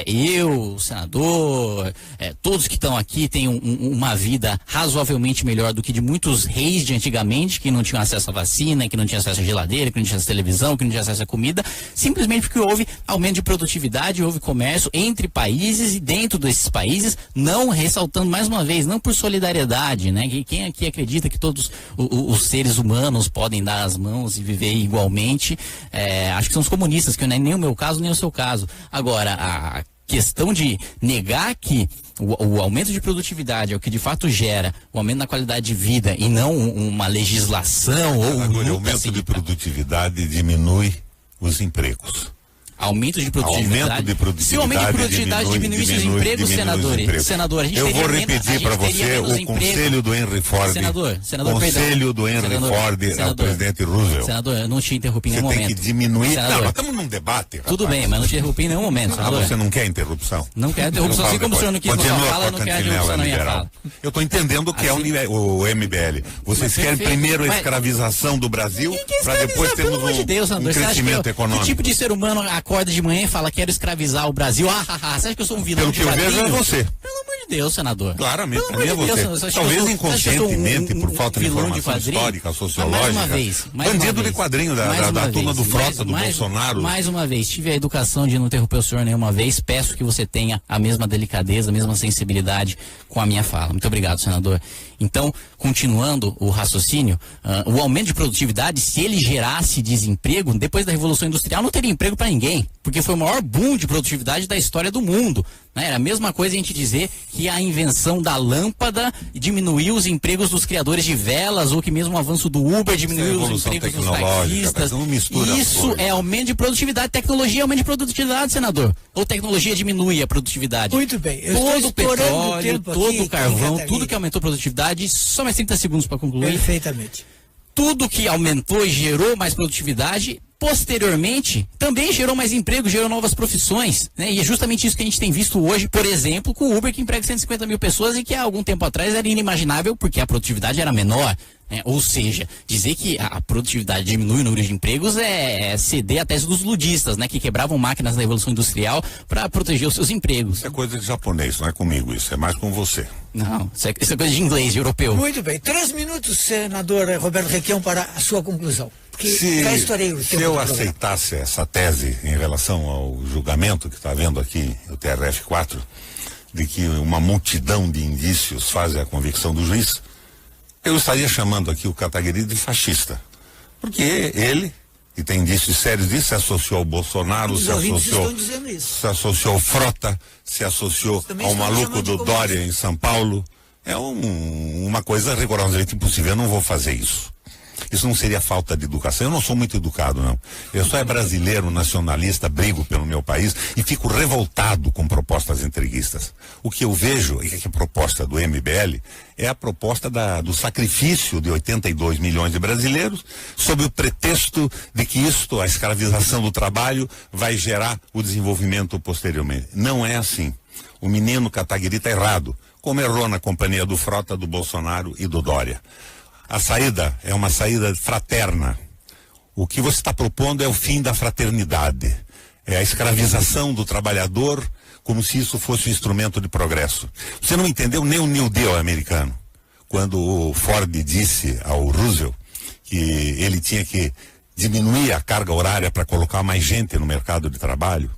eu, o senador, todos que estão aqui têm uma vida razoavelmente melhor do que de muitos reis de antigamente, que não tinham acesso à vacina, que não tinham acesso à geladeira, que não tinham acesso à televisão, que não tinham acesso à comida, simplesmente porque houve aumento de produtividade, houve comércio entre países e dentro desses países, não ressaltando mais uma vez, não por solidariedade, né? Quem aqui acredita que todos os seres humanos podem dar as mãos e viver igualmente, acho que são os comunistas, que não é nem o meu caso, nem o seu caso. Agora, a questão de negar que o aumento de produtividade é o que de fato gera o aumento da qualidade de vida e não uma legislação ou o aumento de produtividade diminui os empregos. Aumento de produtividade. Se o aumento de produtividade diminuísse os empregos, senador, a gente eu vou repetir para você o conselho do Henry Ford. Senador, conselho do Henry Ford ao presidente Roosevelt. Senador, eu não te interrompi em nenhum momento. Você tem que diminuir. Não, nós estamos num debate. Rapaz. Tudo bem, mas não te interrompi em nenhum momento. Senador. Você não quer interrupção? Não quer interrupção, assim como o senhor não quis na sua fala, eu não quero interrupção na minha fala. Eu estou entendendo o que é o MBL. Vocês querem primeiro a escravização do Brasil para depois termos um crescimento econômico. Que tipo de ser humano acorda de manhã e fala, quero escravizar o Brasil? Você acha que eu sou um vilão de quadrinho? Pelo que eu vejo é você. Pelo amor de Deus, senador. Claramente, também é você. Talvez inconscientemente, por falta de informação histórica, sociológica. Mais uma vez. Bandido de quadrinho da turma do Frota, do Bolsonaro. Mais uma vez, tive a educação de não interromper o senhor nenhuma vez. Peço que você tenha a mesma delicadeza, a mesma sensibilidade com a minha fala. Muito obrigado, senador. Então, continuando o raciocínio, o aumento de produtividade, se ele gerasse desemprego, depois da Revolução Industrial não teria emprego para ninguém, porque foi o maior boom de produtividade da história do mundo. né? Era a mesma coisa a gente dizer que a invenção da lâmpada diminuiu os empregos dos criadores de velas, ou que mesmo o avanço do Uber diminuiu os empregos dos taxistas. Isso é aumento de produtividade. Tecnologia é aumento de produtividade, senador. Ou tecnologia diminui a produtividade? Muito bem. Todo o petróleo, todo o carvão, tudo que aumentou a produtividade, só mais 30 segundos para concluir. Perfeitamente. Tudo que aumentou e gerou mais produtividade, posteriormente, também gerou mais emprego, gerou novas profissões, né? E é justamente isso que a gente tem visto hoje, por exemplo, com o Uber, que emprega 150 mil pessoas e que há algum tempo atrás era inimaginável porque a produtividade era menor. Ou seja, dizer que a produtividade diminui o número de empregos é ceder a tese dos ludistas, né? Que quebravam máquinas da Revolução Industrial para proteger os seus empregos. Isso é coisa de japonês, não é comigo isso, é mais com você. Não, isso é coisa de inglês, de europeu. Muito bem, 3 minutos, senador Roberto Requião, para a sua conclusão. Porque já estourei o tempo. Se eu aceitasse essa tese em relação ao julgamento que está havendo aqui, o TRF4, de que uma multidão de indícios fazem a convicção do juiz, eu estaria chamando aqui o Kataguiri de fascista. Porque ele, que tem indícios sérios disso, se associou ao Bolsonaro, se associou ao Frota, se associou ao maluco do Dória em São Paulo. É uma coisa rigorosamente impossível. Eu não vou fazer isso. Isso não seria falta de educação. Eu não sou muito educado, não. Eu sou brasileiro, nacionalista, brigo pelo meu país e fico revoltado com propostas entreguistas. O que eu vejo é que a proposta do MBL é a proposta do sacrifício de 82 milhões de brasileiros, sob o pretexto de que isto, a escravização do trabalho, vai gerar o desenvolvimento posteriormente. Não é assim. O menino Kataguiri está errado, como errou na companhia do Frota, do Bolsonaro e do Dória. A saída é uma saída fraterna. O que você está propondo é o fim da fraternidade. É a escravização do trabalhador, como se isso fosse um instrumento de progresso. Você não entendeu nem o New Deal americano, quando o Ford disse ao Roosevelt que ele tinha que diminuir a carga horária para colocar mais gente no mercado de trabalho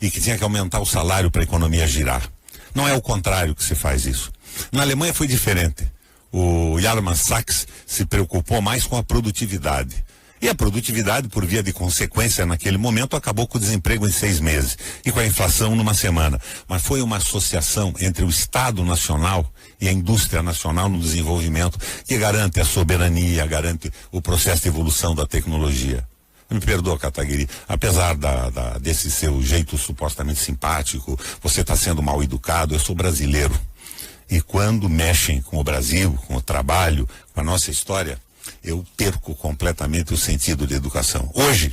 e que tinha que aumentar o salário para a economia girar. Não é o contrário que se faz isso. Na Alemanha foi diferente. O Jalman Sachs se preocupou mais com a produtividade. E a produtividade, por via de consequência, naquele momento, acabou com o desemprego em 6 meses e com a inflação numa semana. Mas foi uma associação entre o Estado Nacional e a indústria nacional no desenvolvimento que garante a soberania, garante o processo de evolução da tecnologia. Me perdoa, Kataguiri, apesar desse seu jeito supostamente simpático, você está sendo mal educado, eu sou brasileiro. E quando mexem com o Brasil, com o trabalho, com a nossa história, eu perco completamente o sentido de educação. Hoje,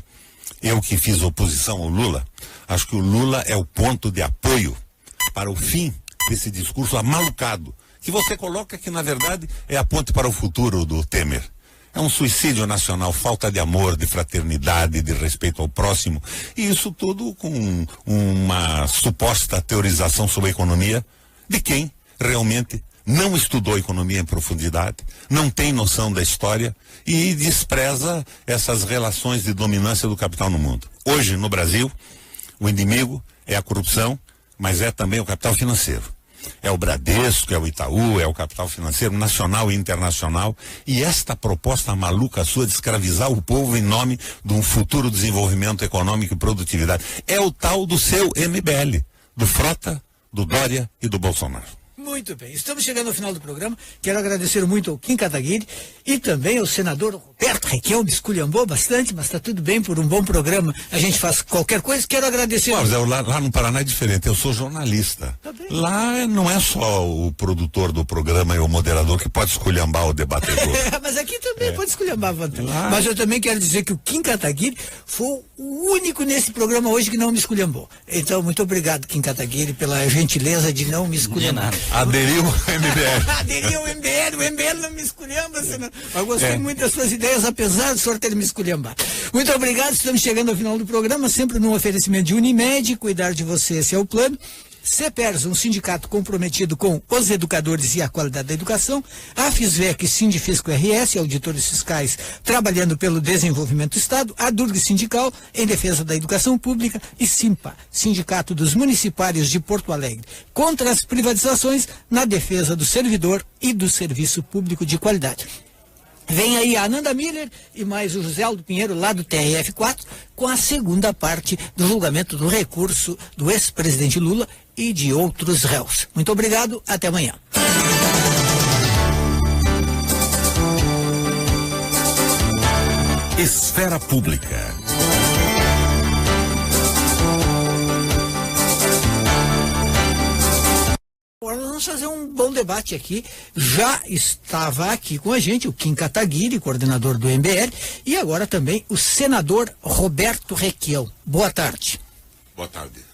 eu que fiz oposição ao Lula, acho que o Lula é o ponto de apoio para o fim desse discurso amalucado, que você coloca que, na verdade, é a ponte para o futuro do Temer. É um suicídio nacional, falta de amor, de fraternidade, de respeito ao próximo. E isso tudo com uma suposta teorização sobre a economia de quem realmente não estudou economia em profundidade, não tem noção da história e despreza essas relações de dominância do capital no mundo. Hoje, no Brasil, o inimigo é a corrupção, mas é também o capital financeiro. É o Bradesco, é o Itaú, é o capital financeiro nacional e internacional. E esta proposta maluca sua de escravizar o povo em nome de um futuro desenvolvimento econômico e produtividade é o tal do seu MBL, do Frota, do Dória e do Bolsonaro. Muito bem, estamos chegando ao final do programa. Quero agradecer muito ao Kim Kataguiri e também ao senador Roberto Requião. Me esculhambou bastante, mas está tudo bem, por um bom programa a gente faz qualquer coisa. Quero agradecer. Mas lá no Paraná é diferente, eu sou jornalista. Tá bem. Lá não é só o produtor do programa e o moderador que pode esculhambar o debatedor. Mas aqui também pode esculhambar, lá... Mas eu também quero dizer que o Kim Kataguiri foi o único nesse programa hoje que não me esculhambou. Então, muito obrigado, Kim Kataguiri, pela gentileza de não me esculhambar. Aderiu ao MBL. Aderiu ao MBL, o MBL não me esculhamba, senão. Eu gostei muito das suas ideias, apesar do senhor ter me esculhambado. Muito obrigado, estamos chegando ao final do programa, sempre num oferecimento de Unimed, cuidar de você, esse é o plano. CEPERS, um sindicato comprometido com os educadores e a qualidade da educação, a FISVEC, Sindifisco RS, auditores fiscais trabalhando pelo desenvolvimento do Estado, a DURG Sindical, em defesa da educação pública, e SIMPA, Sindicato dos Municipários de Porto Alegre, contra as privatizações, na defesa do servidor e do serviço público de qualidade. Vem aí a Ananda Miller e mais o José Aldo Pinheiro, lá do TRF4, com a segunda parte do julgamento do recurso do ex-presidente Lula e de outros réus. Muito obrigado, até amanhã. Esfera Pública. Agora nós vamos fazer um bom debate aqui. Já estava aqui com a gente o Kim Kataguiri, coordenador do MBL, e agora também o senador Roberto Requião. Boa tarde. Boa tarde.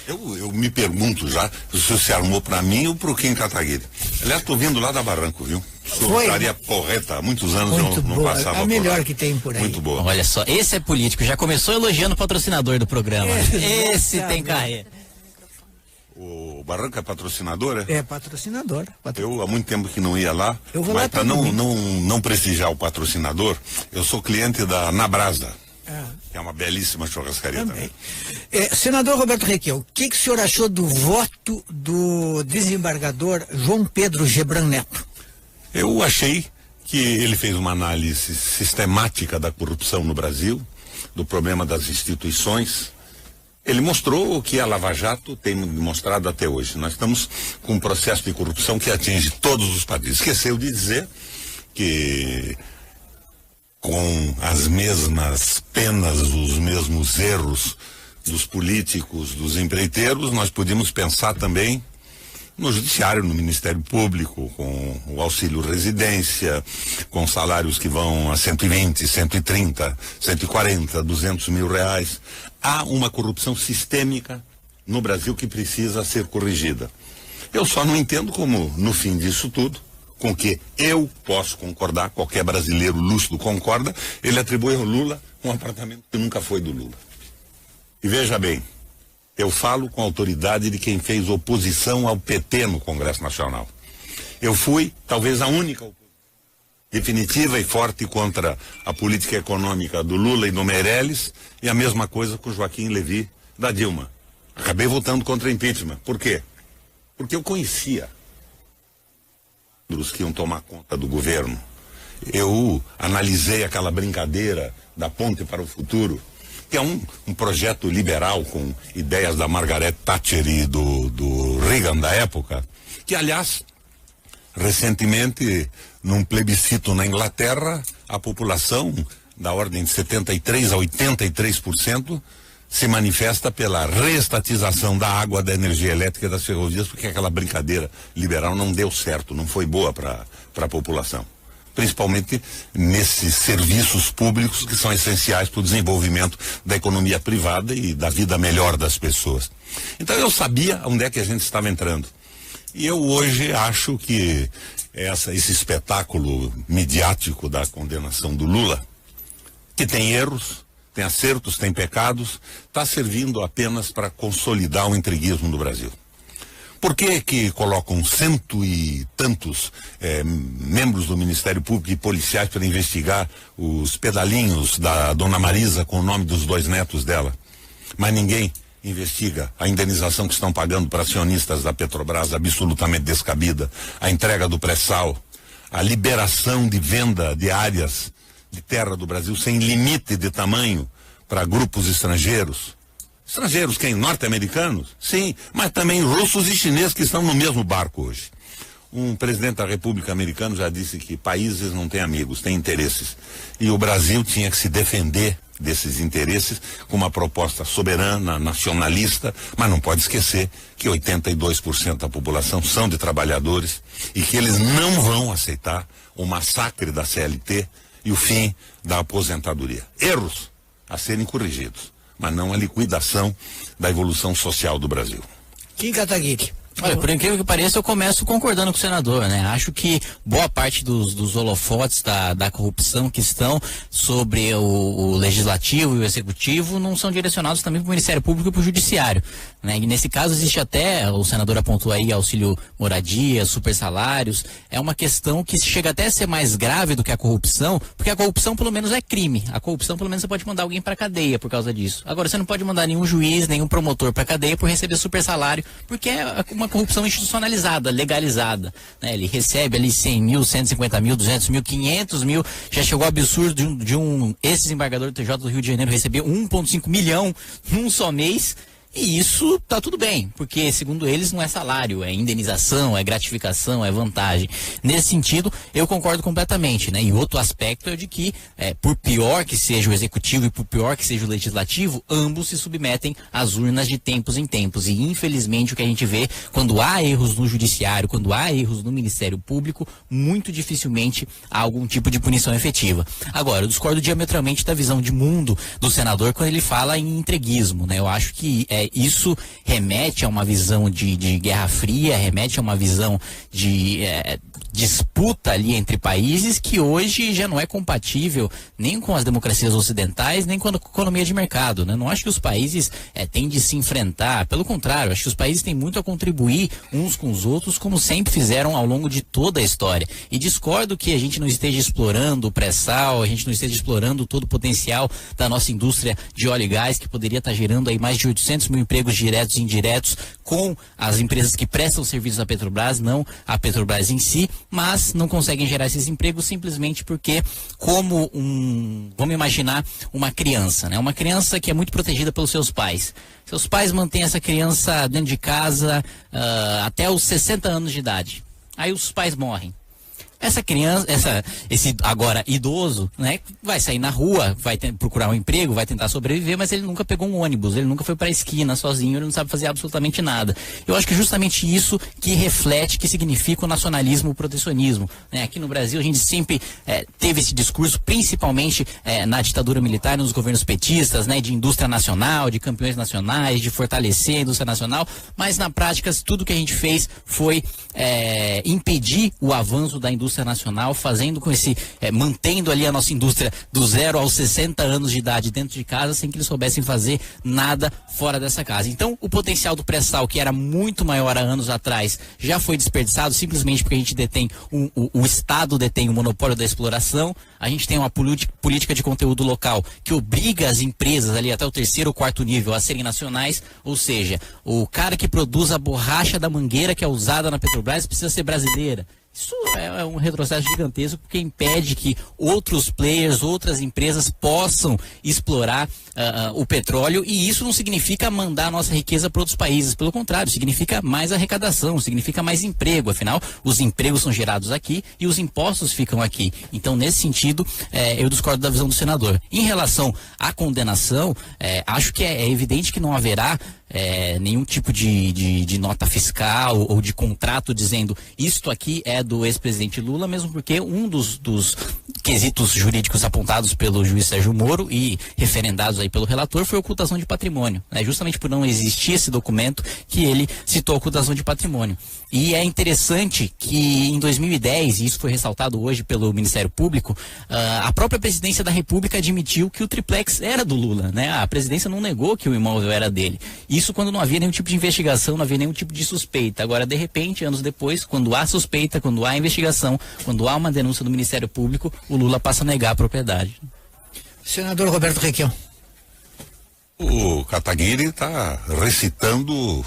Eu me pergunto já se o senhor se armou para mim ou para o Kim Kataguiri. Aliás, estou vindo lá da Barranco, viu? Estaria correta. Há muitos anos muito não boa. passava A melhor por lá. que tem por aí. Muito boa. Olha só, esse é político. Já começou elogiando o patrocinador do programa. Esse tem carreira. O Barranco é patrocinador, é? É patrocinador. Eu há muito tempo que não ia lá, Eu vou lá mas para não prestigiar o patrocinador, eu sou cliente da Nabrasa, que é uma belíssima churrascaria também. Senador Roberto Requião, o que o senhor achou do voto do desembargador João Pedro Gebran Neto? Eu achei que ele fez uma análise sistemática da corrupção no Brasil, do problema das instituições. Ele mostrou o que a Lava Jato tem mostrado até hoje. Nós estamos com um processo de corrupção que atinge todos os países. Esqueceu de dizer que com as mesmas penas, os mesmos erros dos políticos, dos empreiteiros, nós podíamos pensar também no judiciário, no Ministério Público, com o auxílio residência, com salários que vão a 120, 130, 140, 200 mil reais. Há uma corrupção sistêmica no Brasil que precisa ser corrigida. Eu só não entendo como, no fim disso tudo, com que eu posso concordar, qualquer brasileiro lúcido concorda, ele atribui ao Lula um apartamento que nunca foi do Lula. E veja bem, eu falo com a autoridade de quem fez oposição ao PT no Congresso Nacional. Eu fui, talvez, a única definitiva e forte contra a política econômica do Lula e do Meirelles, e a mesma coisa com Joaquim Levy da Dilma. Acabei votando contra impeachment. Por quê? Porque eu conhecia os que iam tomar conta do governo. Eu analisei aquela brincadeira da ponte para o futuro, que é um projeto liberal com ideias da Margaret Thatcher e do Reagan da época, que, aliás, recentemente, num plebiscito na Inglaterra, a população da ordem de 73% a 83% se manifesta pela reestatização da água, da energia elétrica e das ferrovias, porque aquela brincadeira liberal não deu certo, não foi boa para a população. Principalmente nesses serviços públicos que são essenciais para o desenvolvimento da economia privada e da vida melhor das pessoas. Então eu sabia onde é que a gente estava entrando. E eu hoje acho que esse espetáculo midiático da condenação do Lula, que tem erros, tem acertos, tem pecados, está servindo apenas para consolidar o entreguismo do Brasil. Por que colocam cento e tantos membros do Ministério Público e policiais para investigar os pedalinhos da dona Marisa com o nome dos 2 netos dela? Mas ninguém investiga a indenização que estão pagando para acionistas da Petrobras, absolutamente descabida, a entrega do pré-sal, a liberação de venda de áreas de terra do Brasil sem limite de tamanho para grupos estrangeiros. Estrangeiros quem? Norte-americanos? Sim, mas também russos e chineses que estão no mesmo barco hoje. Um presidente da República Americana já disse que países não têm amigos, têm interesses. E o Brasil tinha que se defender desses interesses com uma proposta soberana, nacionalista, mas não pode esquecer que 82% da população são de trabalhadores e que eles não vão aceitar o massacre da CLT e o fim da aposentadoria. Erros a serem corrigidos, mas não a liquidação da evolução social do Brasil. Kim Kataguiri. Olha, por incrível que pareça, eu começo concordando com o senador, né? Acho que boa parte dos holofotes da corrupção que estão sobre o legislativo e o executivo não são direcionados também para o Ministério Público e para o Judiciário, né? E nesse caso existe até, o senador apontou aí, auxílio moradia, super salários, é uma questão que chega até a ser mais grave do que a corrupção, porque a corrupção pelo menos é crime, a corrupção pelo menos você pode mandar alguém para cadeia por causa disso. Agora você não pode mandar nenhum juiz, nenhum promotor para cadeia por receber super salário, porque é uma corrupção institucionalizada, legalizada, né? Ele recebe ali 100 mil, 150 mil, 200 mil, 500 mil, já chegou ao absurdo de um ex-desembargador do TJ do Rio de Janeiro receber 1,5 milhão num só mês, E isso tá tudo bem, porque segundo eles não é salário, é indenização, é gratificação, é vantagem. Nesse sentido, eu concordo completamente, né? E outro aspecto é de que, por pior que seja o executivo e por pior que seja o legislativo, ambos se submetem às urnas de tempos em tempos. E infelizmente o que a gente vê, quando há erros no judiciário, quando há erros no Ministério Público, muito dificilmente há algum tipo de punição efetiva. Agora, eu discordo diametralmente da visão de mundo do senador quando ele fala em entreguismo, né? Eu acho que isso remete a uma visão de Guerra Fria, remete a uma visão de disputa ali entre países que hoje já não é compatível nem com as democracias ocidentais, nem com a economia de mercado, né? Não acho que os países têm de se enfrentar, pelo contrário, acho que os países têm muito a contribuir uns com os outros, como sempre fizeram ao longo de toda a história. E discordo que a gente não esteja explorando o pré-sal, a gente não esteja explorando todo o potencial da nossa indústria de óleo e gás, que poderia estar gerando aí mais de 800 mil empregos diretos e indiretos com as empresas que prestam serviços à Petrobras, não a Petrobras em si, mas não conseguem gerar esses empregos simplesmente porque, vamos imaginar uma criança, né? Uma criança que é muito protegida pelos seus pais. Seus pais mantêm essa criança dentro de casa até os 60 anos de idade. Aí os pais morrem. Essa criança, esse agora idoso, né, vai sair na rua, vai procurar um emprego, vai tentar sobreviver, mas ele nunca pegou um ônibus, ele nunca foi para a esquina sozinho, ele não sabe fazer absolutamente nada. Eu acho que justamente isso que reflete, que significa o nacionalismo, o protecionismo, né? Aqui no Brasil a gente sempre teve esse discurso, principalmente na ditadura militar, nos governos petistas, né, de indústria nacional, de campeões nacionais, de fortalecer a indústria nacional, mas na prática tudo que a gente fez foi impedir o avanço da indústria nacional, fazendo com mantendo ali a nossa indústria do 0 aos 60 anos de idade dentro de casa, sem que eles soubessem fazer nada fora dessa casa. Então, o potencial do pré-sal, que era muito maior há anos atrás, já foi desperdiçado simplesmente porque a gente detém, o Estado detém o monopólio da exploração, a gente tem uma política de conteúdo local que obriga as empresas ali até o 3º ou 4º nível a serem nacionais, ou seja, o cara que produz a borracha da mangueira que é usada na Petrobras precisa ser brasileira. Isso é um retrocesso gigantesco porque impede que outros players, outras empresas possam explorar o petróleo, e isso não significa mandar a nossa riqueza para outros países, pelo contrário, significa mais arrecadação, significa mais emprego, afinal os empregos são gerados aqui e os impostos ficam aqui. Então, nesse sentido, eu discordo da visão do senador. Em relação à condenação, acho que é evidente que não haverá nenhum tipo de nota fiscal ou de contrato dizendo isto aqui é do ex-presidente Lula, mesmo porque um dos quesitos jurídicos apontados pelo juiz Sérgio Moro e referendados aí pelo relator foi ocultação de patrimônio, né? Justamente por não existir esse documento que ele citou ocultação de patrimônio. E é interessante que em 2010, e isso foi ressaltado hoje pelo Ministério Público, a própria presidência da República admitiu que o triplex era do Lula, né? A presidência não negou que o imóvel era dele. Isso quando não havia nenhum tipo de investigação, não havia nenhum tipo de suspeita. Agora, de repente, anos depois, quando há suspeita, quando há investigação, quando há uma denúncia do Ministério Público, o Lula passa a negar a propriedade. Senador Roberto Requião. O Kataguiri está recitando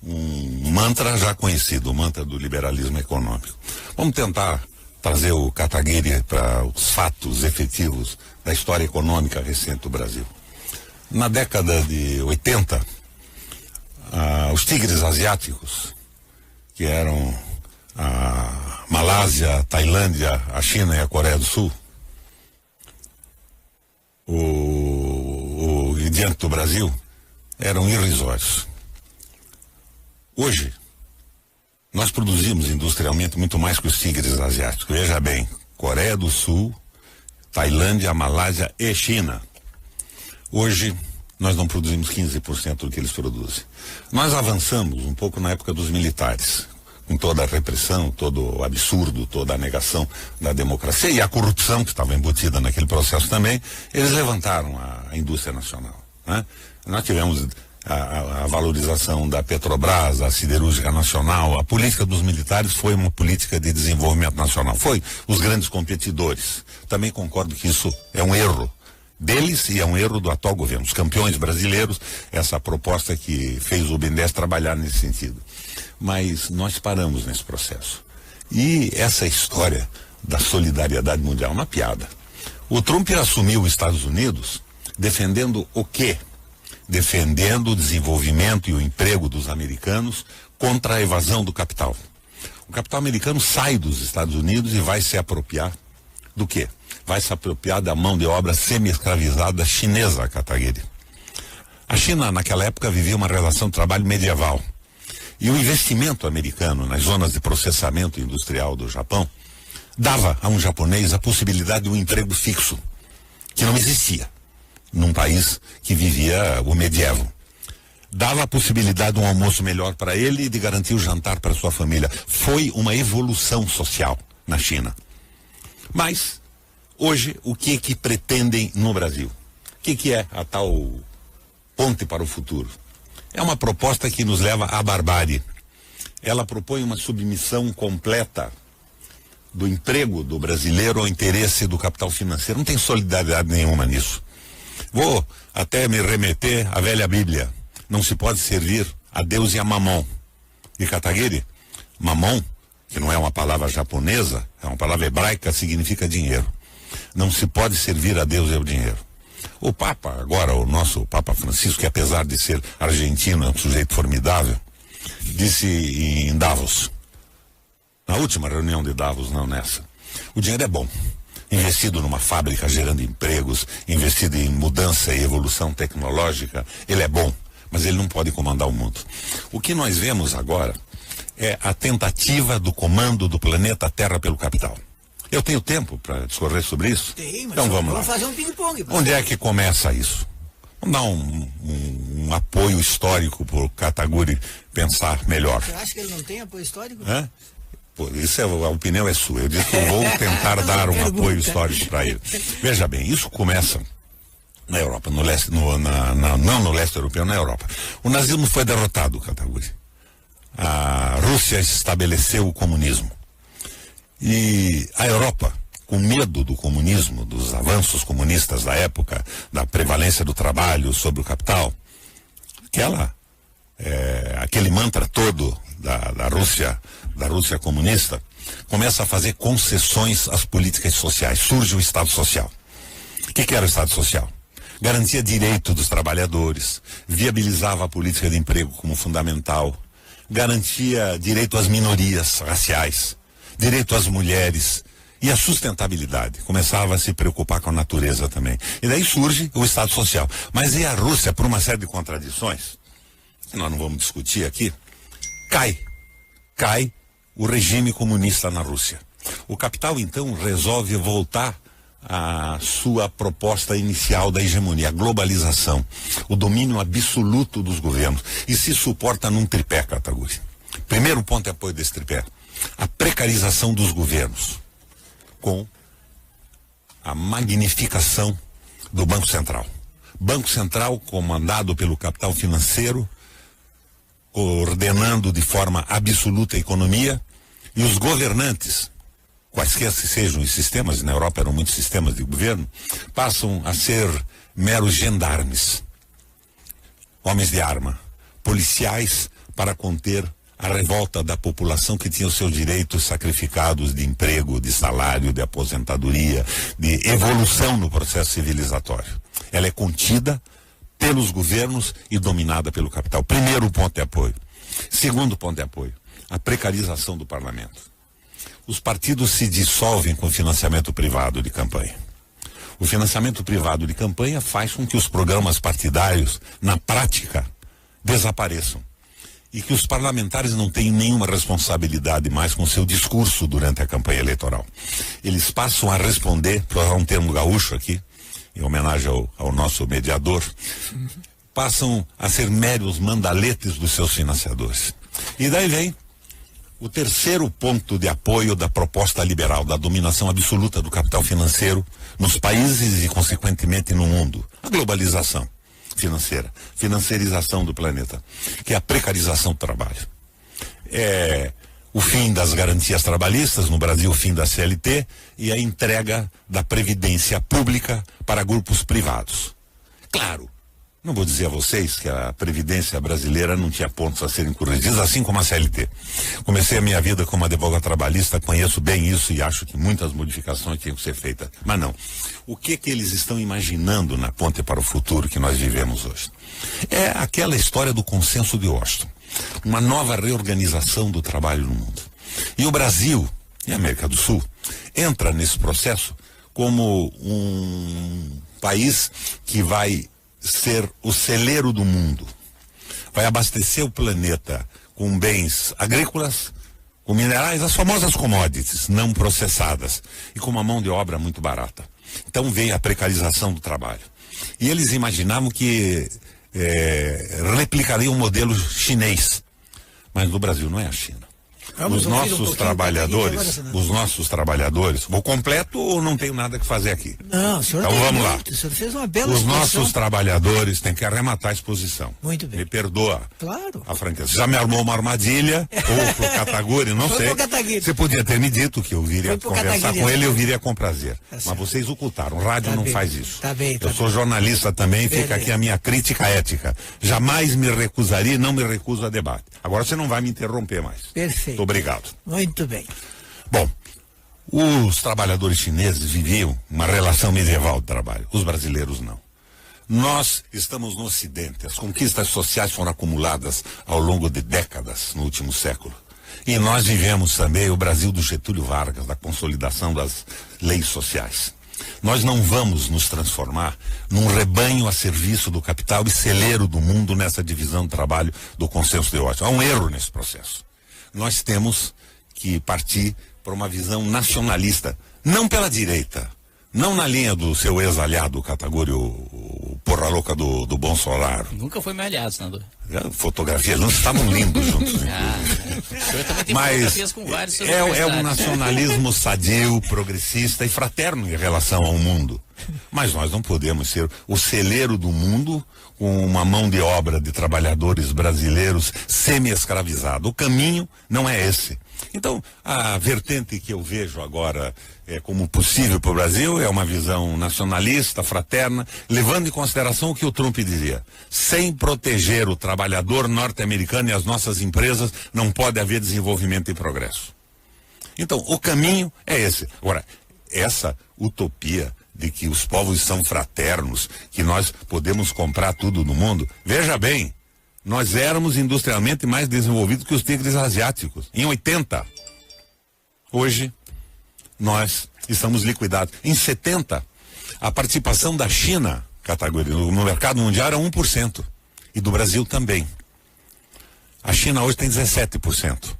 um mantra já conhecido, o mantra do liberalismo econômico. Vamos tentar trazer o Kataguiri para os fatos efetivos da história econômica recente do Brasil. Na década de 80, os tigres asiáticos, que eram a Malásia, a Tailândia, a China e a Coreia do Sul, e diante do Brasil, eram irrisórios. Hoje, nós produzimos industrialmente muito mais que os tigres asiáticos. Veja bem, Coreia do Sul, Tailândia, Malásia e China. Hoje, nós não produzimos 15% do que eles produzem. Nós avançamos um pouco na época dos militares, com toda a repressão, todo o absurdo, toda a negação da democracia e a corrupção que estava embutida naquele processo também. Eles levantaram a indústria nacional, né? Nós tivemos a valorização da Petrobras, a siderúrgica nacional. A política dos militares foi uma política de desenvolvimento nacional, foi os grandes competidores. Também concordo que isso é um erro deles e é um erro do atual governo. Os campeões brasileiros, essa proposta que fez o BNDES trabalhar nesse sentido. Mas nós paramos nesse processo. E essa história da solidariedade mundial é uma piada. O Trump assumiu os Estados Unidos defendendo o quê? defendendo o desenvolvimento e o emprego dos americanos contra a evasão do capital. O capital americano sai dos Estados Unidos e vai se apropriar do quê? Vai se apropriar da mão de obra semi-escravizada chinesa, Kataguiri. A China, naquela época, vivia uma relação de trabalho medieval. E o investimento americano nas zonas de processamento industrial do Japão dava a um japonês a possibilidade de um emprego fixo, que não existia num país que vivia o medievo. Dava a possibilidade de um almoço melhor para ele e de garantir o jantar para sua família. Foi uma evolução social na China. Mas, hoje, o que pretendem no Brasil? O que é a tal ponte para o futuro? É uma proposta que nos leva à barbárie. Ela propõe uma submissão completa do emprego do brasileiro ao interesse do capital financeiro. Não tem solidariedade nenhuma nisso. Vou até me remeter à velha Bíblia. Não se pode servir a Deus e a Mamon. E Kataguiri, Mamon, que não é uma palavra japonesa, é uma palavra hebraica, significa dinheiro. Não se pode servir a Deus e ao dinheiro. O Papa, agora o nosso Papa Francisco, que apesar de ser argentino, é um sujeito formidável, disse em Davos, na última reunião de Davos, não nessa, o dinheiro é bom. Investido numa fábrica gerando empregos, investido em mudança e evolução tecnológica, ele é bom, mas ele não pode comandar o mundo. O que nós vemos agora é a tentativa do comando do planeta Terra pelo capital. Eu tenho tempo para discorrer sobre isso? Tem, mas então vamos lá. Fazer um ping-pong. Onde é que começa isso? Vamos dar um apoio histórico para o Kataguiri pensar melhor. Você acha que ele não tem apoio histórico? Hã? Pô, isso a opinião é sua. Eu disse que eu vou tentar dar um apoio histórico para ele. Veja bem, isso começa na Europa, no leste, não no leste europeu, na Europa. O nazismo foi derrotado, Kataguiri. A Rússia estabeleceu o comunismo. E a Europa, com medo do comunismo, dos avanços comunistas da época, da prevalência do trabalho sobre o capital, aquele mantra todo da Rússia comunista, começa a fazer concessões às políticas sociais. Surge o Estado Social. O que era o Estado Social? Garantia direito dos trabalhadores, viabilizava a política de emprego como fundamental, garantia direito às minorias raciais, direito às mulheres e a sustentabilidade. Começava a se preocupar com a natureza também. E daí surge o Estado Social. Mas e a Rússia, por uma série de contradições, que nós não vamos discutir aqui, cai o regime comunista na Rússia. O capital, então, resolve voltar à sua proposta inicial da hegemonia, a globalização, o domínio absoluto dos governos, e se suporta num tripé, Kataguiri. Primeiro ponto de apoio desse tripé: a precarização dos governos, com a magnificação do Banco Central. Banco Central comandado pelo capital financeiro, coordenando de forma absoluta a economia, e os governantes, quaisquer que sejam os sistemas, na Europa eram muitos sistemas de governo, passam a ser meros gendarmes, homens de arma, policiais para conter a revolta da população que tinha os seus direitos sacrificados de emprego, de salário, de aposentadoria, de evolução no processo civilizatório. Ela é contida pelos governos e dominada pelo capital. Primeiro ponto de apoio. Segundo ponto de apoio: a precarização do parlamento. Os partidos se dissolvem com financiamento privado de campanha. O financiamento privado de campanha faz com que os programas partidários, na prática, desapareçam. E que os parlamentares não tenham nenhuma responsabilidade mais com seu discurso durante a campanha eleitoral. Eles passam a responder, para usar um termo gaúcho aqui, em homenagem ao nosso mediador, passam a ser meros mandaletes dos seus financiadores. E daí vem o terceiro ponto de apoio da proposta liberal, da dominação absoluta do capital financeiro nos países e, consequentemente, no mundo: a globalização financeira, financiarização do planeta, que é a precarização do trabalho. É o fim das garantias trabalhistas, no Brasil o fim da CLT, e a entrega da previdência pública para grupos privados. Claro, Não vou dizer a vocês que a Previdência brasileira não tinha pontos a serem corrigidos, assim como a CLT. Comecei a minha vida como advogado trabalhista, conheço bem isso e acho que muitas modificações tinham que ser feitas. Mas não. O que eles estão imaginando na ponte para o futuro que nós vivemos hoje? É aquela história do consenso de Washington. Uma nova reorganização do trabalho no mundo. E o Brasil e a América do Sul entra nesse processo como um país que vai ser o celeiro do mundo. Vai abastecer o planeta com bens agrícolas, com minerais, as famosas commodities não processadas e com uma mão de obra muito barata. Então veio a precarização do trabalho. E eles imaginavam que replicaria um modelo chinês. Mas no Brasil não é a China. Os nossos trabalhadores, vou completo ou não tenho nada que fazer aqui? Não, senhor. Então vamos lá. O senhor fez uma bela Os exposição. nossos trabalhadores têm que arrematar a exposição. Muito bem. Me perdoa. Claro. A franqueza. Você já me armou uma armadilha, ou pro Kataguri, não Foi sei. pro Kataguri. Você podia ter me dito que eu viria Foi pro conversar Kataguri, com ele e eu né? viria com prazer. Tá certo. Mas vocês ocultaram. O rádio Tá não bem. faz isso. Tá bem, tá eu sou bem. jornalista também, fica Beleza. aqui a minha crítica ética. Jamais me recusaria e não me recuso a debate. Agora você não vai me interromper mais. Perfeito. Muito obrigado. Muito bem. Bom, os trabalhadores chineses viviam uma relação medieval de trabalho. Os brasileiros não. Nós estamos no Ocidente. As conquistas sociais foram acumuladas ao longo de décadas no último século. E nós vivemos também o Brasil do Getúlio Vargas, da consolidação das leis sociais. Nós não vamos nos transformar num rebanho a serviço do capital e celeiro do mundo nessa divisão do trabalho do consenso de Washington. Há um erro nesse processo. Nós temos que partir para uma visão nacionalista, não pela direita, não na linha do seu ex-aliado, o Kataguri, o porra louca do Bolsonaro. Nunca foi meu aliado, senador. Fotografias, não estavam lindos juntos. O senhor também tem Mas fotografias com vários seus é um universidades. nacionalismo sadio, progressista e fraterno em relação ao mundo. Mas nós não podemos ser o celeiro do mundo com uma mão de obra de trabalhadores brasileiros semi-escravizados. O caminho não é esse. Então, a vertente que eu vejo agora como possível para o Brasil é uma visão nacionalista, fraterna, levando em consideração o que o Trump dizia. Sem proteger o trabalhador norte-americano e as nossas empresas, não pode haver desenvolvimento e progresso. Então, o caminho é esse. Agora, essa utopia de que os povos são fraternos, que nós podemos comprar tudo no mundo, veja bem, nós éramos industrialmente mais desenvolvidos que os tigres asiáticos, em 80. Hoje, nós estamos liquidados. Em 70, a participação da China, categoria, no mercado mundial era 1%. E do Brasil também. A China hoje tem 17%.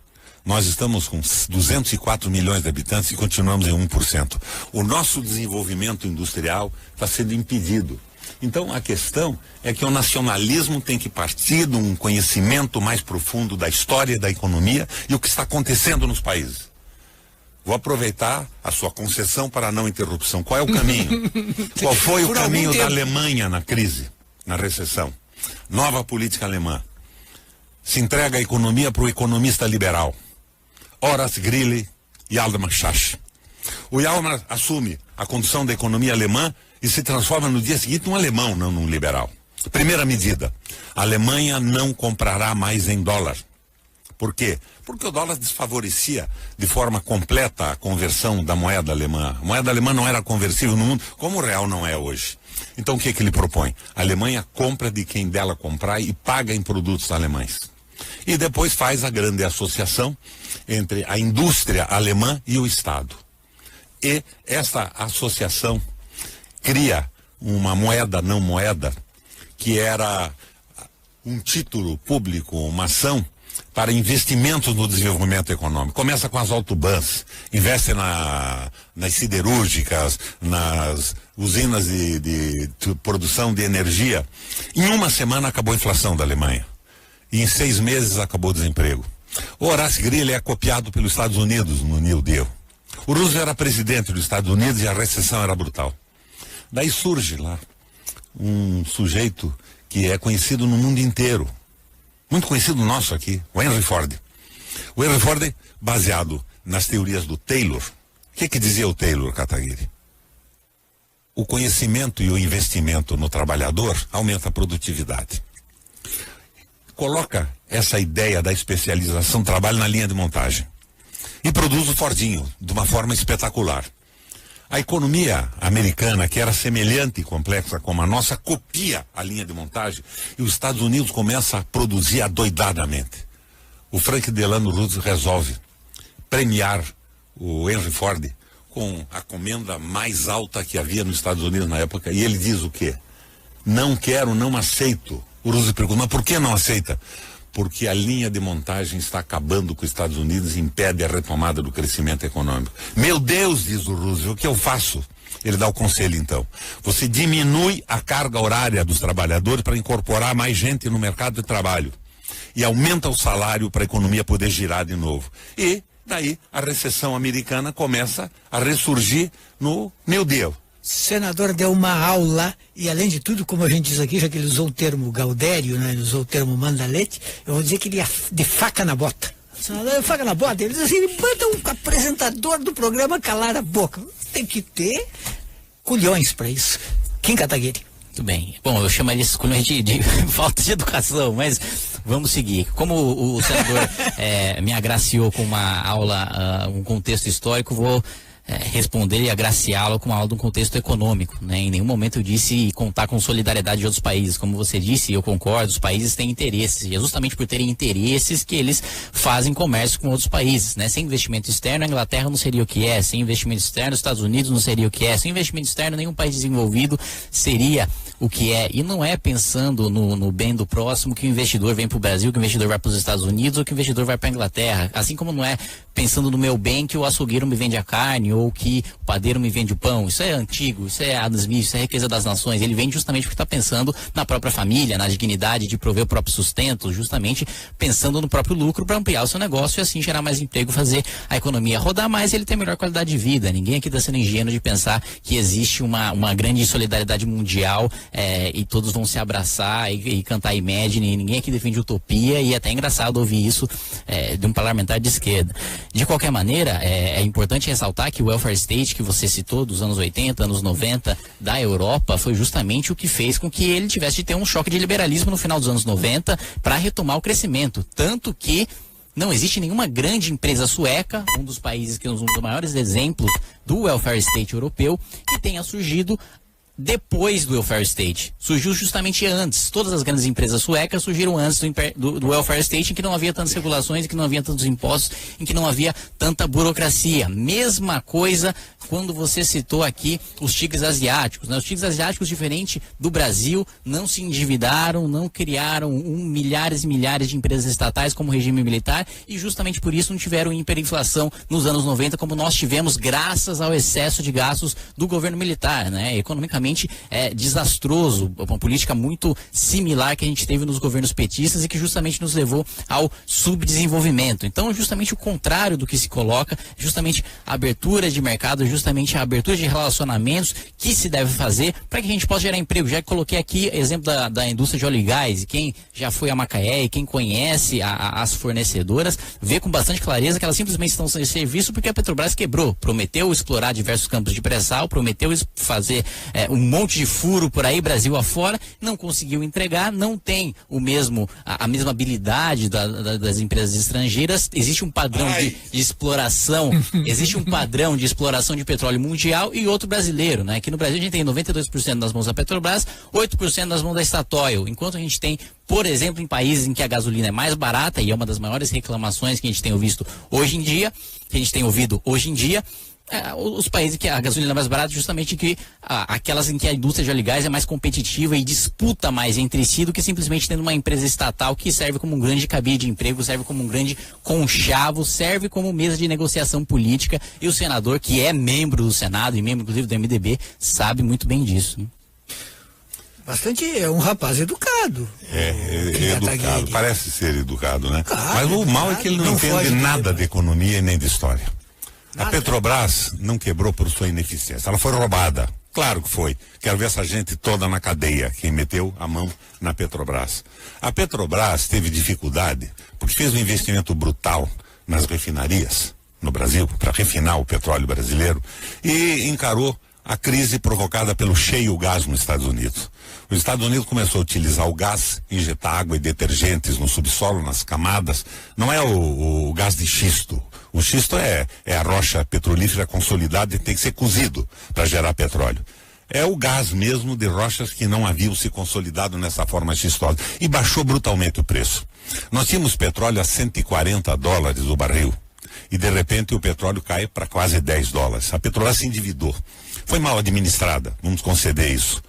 Nós estamos com 204 milhões de habitantes e continuamos em 1%. O nosso desenvolvimento industrial está sendo impedido. Então a questão é que o nacionalismo tem que partir de um conhecimento mais profundo da história, da economia e o que está acontecendo nos países. Vou aproveitar a sua concessão para a não interrupção. Qual é o caminho? Qual foi o caminho da Alemanha na crise, na recessão? Nova política alemã. Se entrega a economia para o economista liberal. Horace Greeley e Hjalmar Schacht. O Hjalmar assume a condução da economia alemã e se transforma no dia seguinte num alemão, não num liberal. Primeira medida, a Alemanha não comprará mais em dólar. Por quê? Porque o dólar desfavorecia de forma completa a conversão da moeda alemã. A moeda alemã não era conversível no mundo, como o real não é hoje. Então o que ele propõe? A Alemanha compra de quem dela comprar e paga em produtos alemães. E depois faz a grande associação entre a indústria alemã e o Estado. E essa associação cria uma moeda não moeda, que era um título público, uma ação para investimentos no desenvolvimento econômico. Começa com as autobans, investe nas siderúrgicas, nas usinas de produção de energia. Em uma semana acabou a inflação da Alemanha. E em 6 meses acabou o desemprego. O Horace Greeley é copiado pelos Estados Unidos no New Deal. O Roosevelt era presidente dos Estados Unidos e a recessão era brutal. Daí surge lá um sujeito que é conhecido no mundo inteiro, muito conhecido nosso aqui, o Henry Ford. O Henry Ford, baseado nas teorias do Taylor. O que dizia o Taylor, Kataguiri? o conhecimento e o investimento no trabalhador aumenta a produtividade. Coloca essa ideia da especialização do trabalho na linha de montagem e produz o Fordinho de uma forma espetacular. A economia americana, que era semelhante e complexa como a nossa, copia a linha de montagem e os Estados Unidos começa a produzir adoidadamente. O Frank Delano Roosevelt resolve premiar o Henry Ford com a comenda mais alta que havia nos Estados Unidos na época, e ele diz o quê? Não quero, não aceito. O Roosevelt pergunta, mas por que não aceita? Porque a linha de montagem está acabando com os Estados Unidos e impede a retomada do crescimento econômico. Meu Deus, diz o Roosevelt, o que eu faço? Ele dá o conselho então. Você diminui a carga horária dos trabalhadores para incorporar mais gente no mercado de trabalho. E aumenta o salário para a economia poder girar de novo. E daí a recessão americana começa a ressurgir no New Deal. Senador deu uma aula e, além de tudo, como a gente diz aqui, já que ele usou o termo gaudério, né, ele usou o termo manda-leite, eu vou dizer que ele ia de faca na bota. Senador, faca na bota. Ele diz assim, ele manda um apresentador do programa calar a boca. Tem que ter culhões para isso. Kim Kataguiri. Muito bem. Bom, eu chamaria isso de falta de educação, mas vamos seguir. Como o senador me agraciou com uma aula, um contexto histórico, vou responder e agraciá-lo com uma aula de um contexto econômico, né? Em nenhum momento eu disse contar com solidariedade de outros países. Como você disse, eu concordo, os países têm interesses, e é justamente por terem interesses que eles fazem comércio com outros países, né? Sem investimento externo, a Inglaterra não seria o que é, sem investimento externo, os Estados Unidos não seria o que é, sem investimento externo, nenhum país desenvolvido seria o que é. E não é pensando no bem do próximo que o investidor vem para o Brasil, que o investidor vai para os Estados Unidos ou que o investidor vai para a Inglaterra. Assim como não é pensando no meu bem que o açougueiro me vende a carne ou que o padeiro me vende o pão. Isso é antigo, isso é Adam Smith, isso é riqueza das nações. Ele vende justamente porque está pensando na própria família, na dignidade de prover o próprio sustento, justamente pensando no próprio lucro para ampliar o seu negócio e assim gerar mais emprego, fazer a economia rodar mais e ele ter melhor qualidade de vida. Ninguém aqui está sendo ingênuo de pensar que existe uma grande solidariedade mundial e todos vão se abraçar e cantar Imagine, e ninguém aqui defende utopia, e é até engraçado ouvir isso de um parlamentar de esquerda. De qualquer maneira, é importante ressaltar que o welfare state que você citou, dos anos 80, anos 90, da Europa, foi justamente o que fez com que ele tivesse de ter um choque de liberalismo no final dos anos 90 para retomar o crescimento. Tanto que não existe nenhuma grande empresa sueca, um dos países que é um dos maiores exemplos do welfare state europeu, que tenha surgido depois do welfare state. Surgiu justamente antes. Todas as grandes empresas suecas surgiram antes do welfare state, em que não havia tantas regulações, em que não havia tantos impostos, em que não havia tanta burocracia. Mesma coisa quando você citou aqui os tigres asiáticos, né? Os tigres asiáticos, diferente do Brasil, não se endividaram, não criaram milhares e milhares de empresas estatais como regime militar, e justamente por isso não tiveram hiperinflação nos anos 90 como nós tivemos graças ao excesso de gastos do governo militar, né? Economicamente é desastroso, uma política muito similar que a gente teve nos governos petistas e que justamente nos levou ao subdesenvolvimento. Então, justamente o contrário do que se coloca, justamente a abertura de mercado, justamente a abertura de relacionamentos que se deve fazer para que a gente possa gerar emprego. Já que coloquei aqui exemplo da indústria de óleo e gás, e quem já foi a Macaé e quem conhece as fornecedoras, vê com bastante clareza que elas simplesmente estão sem serviço porque a Petrobras quebrou, prometeu explorar diversos campos de pré-sal, prometeu fazer um monte de furo por aí, Brasil afora, não conseguiu entregar, não tem a mesma habilidade das empresas estrangeiras, existe um padrão de exploração, existe um padrão de exploração de petróleo mundial e outro brasileiro, né? Aqui no Brasil a gente tem 92% nas mãos da Petrobras, 8% nas mãos da Statoil, enquanto a gente tem, por exemplo, em países em que a gasolina é mais barata, e é uma das maiores reclamações que a gente tem ouvido hoje em dia, os países que a gasolina é mais barata, justamente que aquelas em que a indústria de óleo e gás é mais competitiva e disputa mais entre si do que simplesmente tendo uma empresa estatal que serve como um grande cabide de emprego, serve como um grande conchavo, serve como mesa de negociação política, e o senador, que é membro do Senado e membro inclusive do MDB, sabe muito bem disso, né? É um rapaz educado. Educado, parece ser educado, né? Claro, mas o mal é que ele não entende nada de economia e nem de história. A Petrobras não quebrou por sua ineficiência, ela foi roubada. Claro que foi. Quero ver essa gente toda na cadeia, quem meteu a mão na Petrobras. A Petrobras teve dificuldade porque fez um investimento brutal nas refinarias no Brasil, para refinar o petróleo brasileiro, e encarou a crise provocada pelo shale gas nos Estados Unidos. Os Estados Unidos começou a utilizar o gás, injetar água e detergentes no subsolo, nas camadas. Não é o gás de xisto. O xisto é a rocha petrolífera consolidada e tem que ser cozido para gerar petróleo. É o gás mesmo de rochas que não haviam se consolidado nessa forma xistosa. E baixou brutalmente o preço. Nós tínhamos petróleo a $140 o barril. E de repente o petróleo cai para quase $10. A Petrobras se endividou. Foi mal administrada, vamos conceder isso.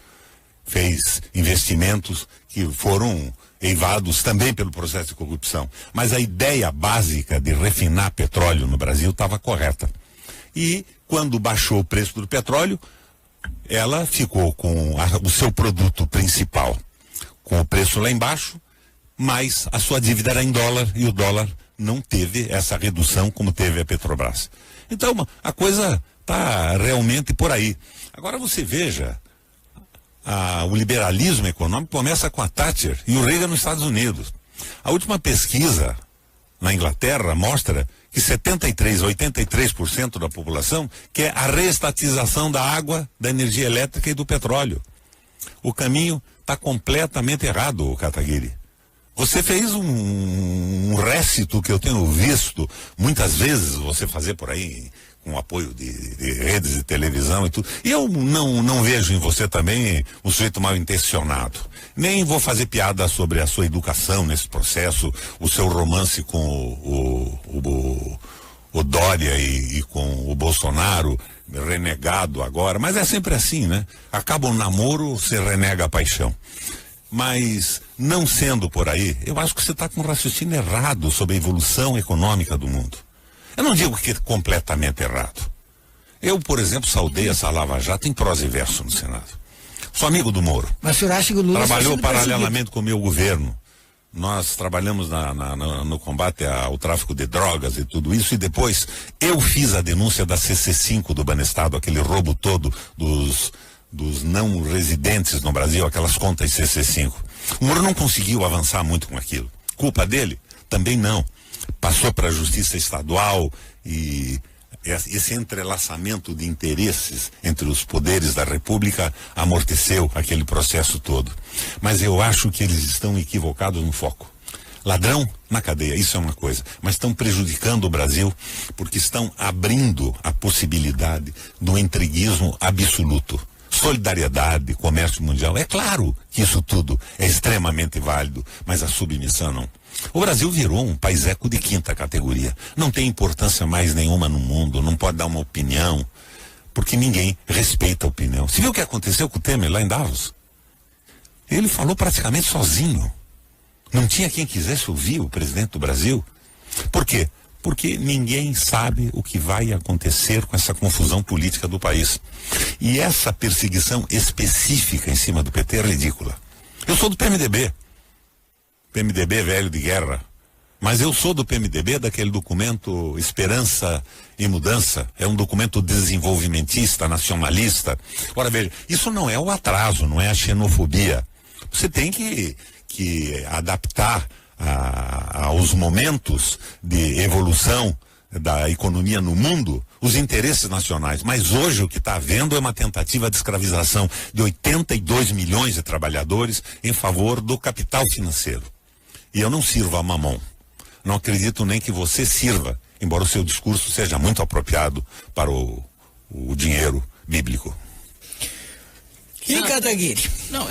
Fez investimentos que foram eivados também pelo processo de corrupção. Mas a ideia básica de refinar petróleo no Brasil estava correta. E quando baixou o preço do petróleo, ela ficou com o seu produto principal com o preço lá embaixo, mas a sua dívida era em dólar e o dólar não teve essa redução como teve a Petrobras. Então a coisa está realmente por aí. Agora você veja, o liberalismo econômico começa com a Thatcher e o Reagan nos Estados Unidos. A última pesquisa na Inglaterra mostra que 73% a 83% da população quer a reestatização da água, da energia elétrica e do petróleo. O caminho está completamente errado, Kataguiri. Você fez um récito que eu tenho visto muitas vezes você fazer por aí, com o apoio de redes de televisão e tudo. E eu não vejo em você também um sujeito mal intencionado. Nem vou fazer piada sobre a sua educação nesse processo, o seu romance com o Dória e com o Bolsonaro, renegado agora. Mas é sempre assim, né? Acaba o namoro, você renega a paixão. Mas, não sendo por aí, eu acho que você está com um raciocínio errado sobre a evolução econômica do mundo. Eu não digo que é completamente errado. Eu, por exemplo, saudei essa Lava Jato em prosa e verso no Senado. Sou amigo do Moro. Mas o senhor acha que o Lula trabalhou paralelamente com o meu governo. Nós trabalhamos no combate ao tráfico de drogas e tudo isso, e depois eu fiz a denúncia da CC5 do Banestado, aquele roubo todo dos não residentes no Brasil, aquelas contas CC5. O Moro não conseguiu avançar muito com aquilo. Culpa dele? Também não. Passou para a Justiça Estadual e esse entrelaçamento de interesses entre os poderes da República amorteceu aquele processo todo. Mas eu acho que eles estão equivocados no foco. Ladrão na cadeia, isso é uma coisa, mas estão prejudicando o Brasil porque estão abrindo a possibilidade do entreguismo absoluto. Solidariedade, comércio mundial, é claro que isso tudo é extremamente válido, mas a submissão não. O Brasil virou um país eco de quinta categoria, não tem importância mais nenhuma no mundo, não pode dar uma opinião, porque ninguém respeita a opinião. Você viu o que aconteceu com o Temer lá em Davos? Ele falou praticamente sozinho, não tinha quem quisesse ouvir o presidente do Brasil. Por quê? Porque ninguém sabe o que vai acontecer com essa confusão política do país. E essa perseguição específica em cima do PT é ridícula. Eu sou do PMDB. PMDB velho de guerra. Mas eu sou do PMDB daquele documento Esperança e Mudança. É um documento desenvolvimentista, nacionalista. Ora, veja, isso não é o atraso, não é a xenofobia. Você tem que adaptar aos momentos de evolução da economia no mundo, os interesses nacionais. Mas hoje o que está havendo é uma tentativa de escravização de 82 milhões de trabalhadores em favor do capital financeiro. E eu não sirvo a mamão. Não acredito nem que você sirva, embora o seu discurso seja muito apropriado para o dinheiro bíblico. E Kataguiri? Não,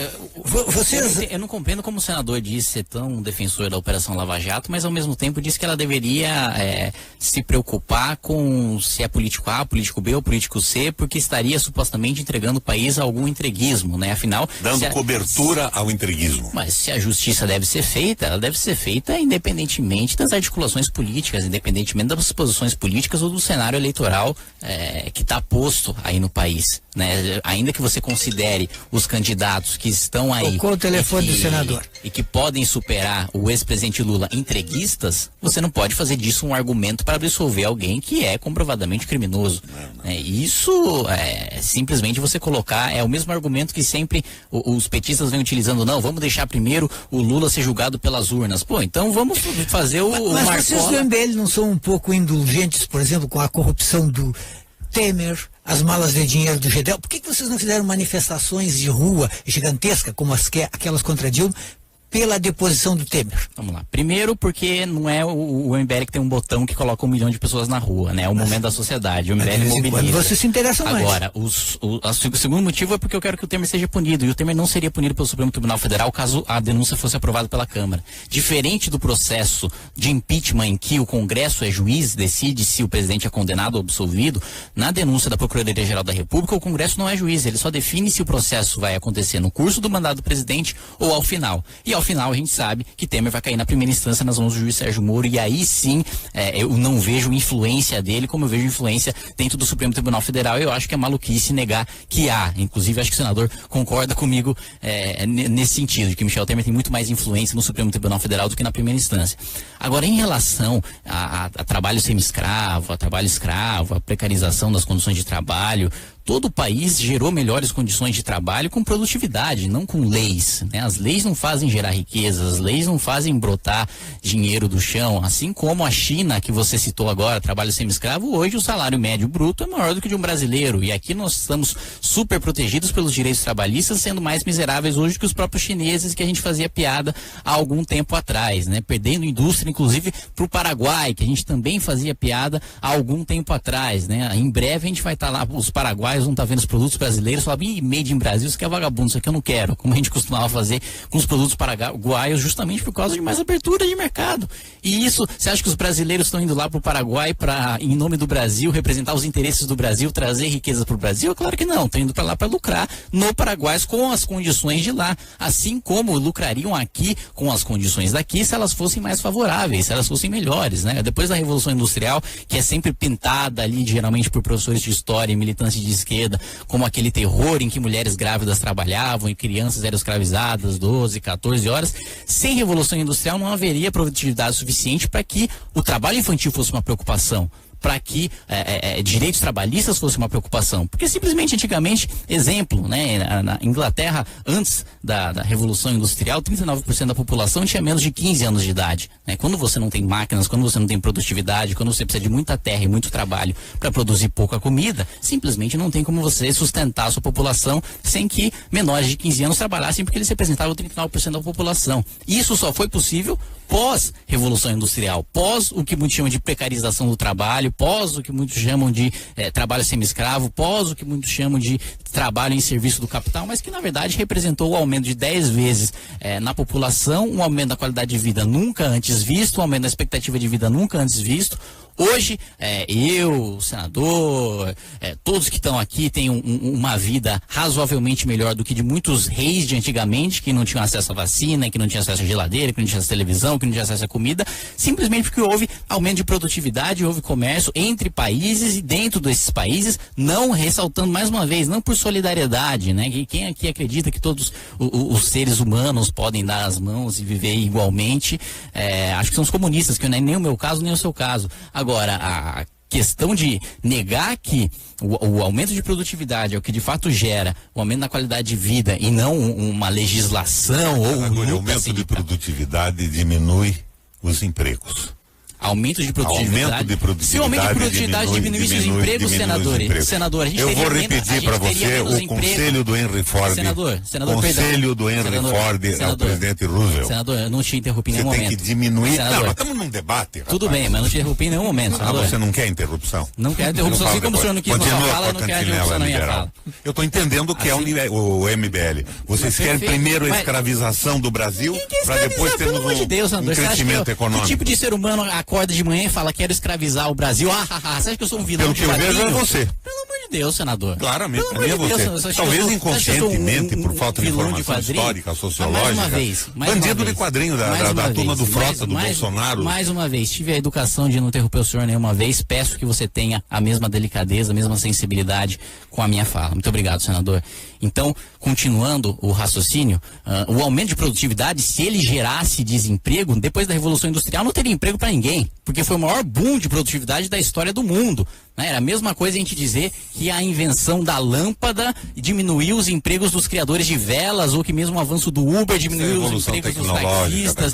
vocês... eu não compreendo como o senador disse ser tão defensor da Operação Lava Jato, mas ao mesmo tempo disse que ela deveria se preocupar com se é político A, político B ou político C, porque estaria supostamente entregando o país a algum entreguismo, né? Afinal... Dando cobertura ao entreguismo. Mas se a justiça deve ser feita, ela deve ser feita independentemente das articulações políticas, independentemente das posições políticas ou do cenário eleitoral que está posto aí no país, né? Ainda que você considere os candidatos que estão aí tocou o telefone do senador e que podem superar o ex-presidente Lula entreguistas, você não pode fazer disso um argumento para absolver alguém que é comprovadamente criminoso. Isso simplesmente você colocar, é o mesmo argumento que sempre os petistas vêm utilizando. Não, vamos deixar primeiro o Lula ser julgado pelas urnas. Pô, então vamos fazer mas vocês do MBL não são um pouco indulgentes, por exemplo, com a corrupção do Temer, as malas de dinheiro do Gedel. Por que vocês não fizeram manifestações de rua gigantescas, como aquelas contra Dilma, pela deposição do Temer? Vamos lá. Primeiro, porque não é o MBL que tem um botão que coloca 1 milhão de pessoas na rua, né? É o momento da sociedade. O MBL mobiliza. Você se interessa mais. Agora, o segundo motivo é porque eu quero que o Temer seja punido. E o Temer não seria punido pelo Supremo Tribunal Federal caso a denúncia fosse aprovada pela Câmara. Diferente do processo de impeachment em que o Congresso é juiz, decide se o presidente é condenado ou absolvido, na denúncia da Procuradoria-Geral da República, o Congresso não é juiz. Ele só define se o processo vai acontecer no curso do mandato do presidente ou ao final. E ao final a gente sabe que Temer vai cair na primeira instância nas mãos do juiz Sérgio Moro, e aí sim eu não vejo influência dele como eu vejo influência dentro do Supremo Tribunal Federal. Eu acho que é maluquice negar que há. Inclusive acho que o senador concorda comigo nesse sentido, de que Michel Temer tem muito mais influência no Supremo Tribunal Federal do que na primeira instância. Agora, em relação a trabalho semi-escravo, a trabalho escravo, a precarização das condições de trabalho, todo o país gerou melhores condições de trabalho com produtividade, não com leis, né? As leis não fazem gerar riqueza, as leis não fazem brotar dinheiro do chão, assim como a China, que você citou agora, trabalho semi-escravo, hoje o salário médio bruto é maior do que o de um brasileiro, e aqui nós estamos super protegidos pelos direitos trabalhistas, sendo mais miseráveis hoje que os próprios chineses, que a gente fazia piada há algum tempo atrás, né? Perdendo indústria, inclusive, para o Paraguai, que a gente também fazia piada há algum tempo atrás, né? Em breve a gente vai estar lá, os paraguaios não tá vendo os produtos brasileiros, falam, made in Brasil, isso aqui é vagabundo, isso aqui eu não quero, como a gente costumava fazer com os produtos paraguaios, justamente por causa de mais abertura de mercado. E isso, você acha que os brasileiros estão indo lá pro Paraguai para, em nome do Brasil, representar os interesses do Brasil, trazer riqueza pro Brasil? Claro que não, estão indo para lá para lucrar no Paraguai com as condições de lá, assim como lucrariam aqui com as condições daqui se elas fossem mais favoráveis, se elas fossem melhores, né? Depois da Revolução Industrial, que é sempre pintada ali, geralmente por professores de história e militantes de esquerda, como aquele terror em que mulheres grávidas trabalhavam e crianças eram escravizadas 12, 14 horas. Sem Revolução Industrial não haveria produtividade suficiente para que o trabalho infantil fosse uma preocupação, para que direitos trabalhistas fosse uma preocupação. Porque simplesmente antigamente, exemplo, né, na Inglaterra, antes da Revolução Industrial, 39% da população tinha menos de 15 anos de idade, né? Quando você não tem máquinas, quando você não tem produtividade, quando você precisa de muita terra e muito trabalho para produzir pouca comida, simplesmente não tem como você sustentar a sua população sem que menores de 15 anos trabalhassem, porque eles representavam 39% da população. Isso só foi possível pós-Revolução Industrial, pós o que muitos chamam de precarização do trabalho, pós o que muitos chamam de trabalho semi-escravo, pós o que muitos chamam de trabalho em serviço do capital, mas que na verdade representou o aumento de 10 vezes na população, um aumento da qualidade de vida nunca antes visto, um aumento da expectativa de vida nunca antes visto. Hoje, eu, o senador, todos que estão aqui têm uma vida razoavelmente melhor do que de muitos reis de antigamente, que não tinham acesso à vacina, que não tinham acesso à geladeira, que não tinham acesso à televisão, que não tinham acesso à comida, simplesmente porque houve aumento de produtividade, houve comércio entre países e dentro desses países, não ressaltando mais uma vez, não por solidariedade, né? Quem aqui acredita que todos os seres humanos podem dar as mãos e viver igualmente, acho que são os comunistas, que não é nem o meu caso, nem o seu caso. Agora, a questão de negar que o aumento de produtividade é o que de fato gera o aumento da qualidade de vida e não uma legislação ou o aumento de produtividade diminui os empregos. Aumento de produtividade. Se o aumento de produtividade diminuísse os empregos, senador, a gente eu vou repetir para você o conselho do Henry Ford. Senador, conselho do Henry Ford ao presidente Roosevelt. Senador, eu não te interrompi em nenhum momento. Você tem que diminuir. Não, nós estamos num debate. Rapaz. Tudo bem, mas não te interrompi em nenhum momento. Senador. Você não quer interrupção? Não quer interrupção, assim como o senhor não quis na sua fala, eu não quero interrupção na minha fala. Eu estou entendendo o que é o MBL. Vocês querem primeiro a escravização do Brasil para depois termos um crescimento econômico. Que tipo de ser humano acorda de manhã e fala, quero escravizar o Brasil? Você acha que eu sou um vilão de quadrinho? Pelo que eu vejo é você. Pelo amor de Deus, senador. Claramente, é você. Talvez inconscientemente, por falta de informação histórica, sociológica. Bandido de quadrinho da turma do Frota, do Bolsonaro. Mais uma vez, tive a educação de não interromper o senhor nenhuma vez. Peço que você tenha a mesma delicadeza, a mesma sensibilidade com a minha fala. Muito obrigado, senador. Então, continuando o raciocínio, o aumento de produtividade, se ele gerasse desemprego, depois da Revolução Industrial não teria emprego para ninguém, porque foi o maior boom de produtividade da história do mundo. né? Era a mesma coisa a gente dizer que a invenção da lâmpada diminuiu os empregos dos criadores de velas, ou que mesmo o avanço do Uber diminuiu os empregos dos taxistas.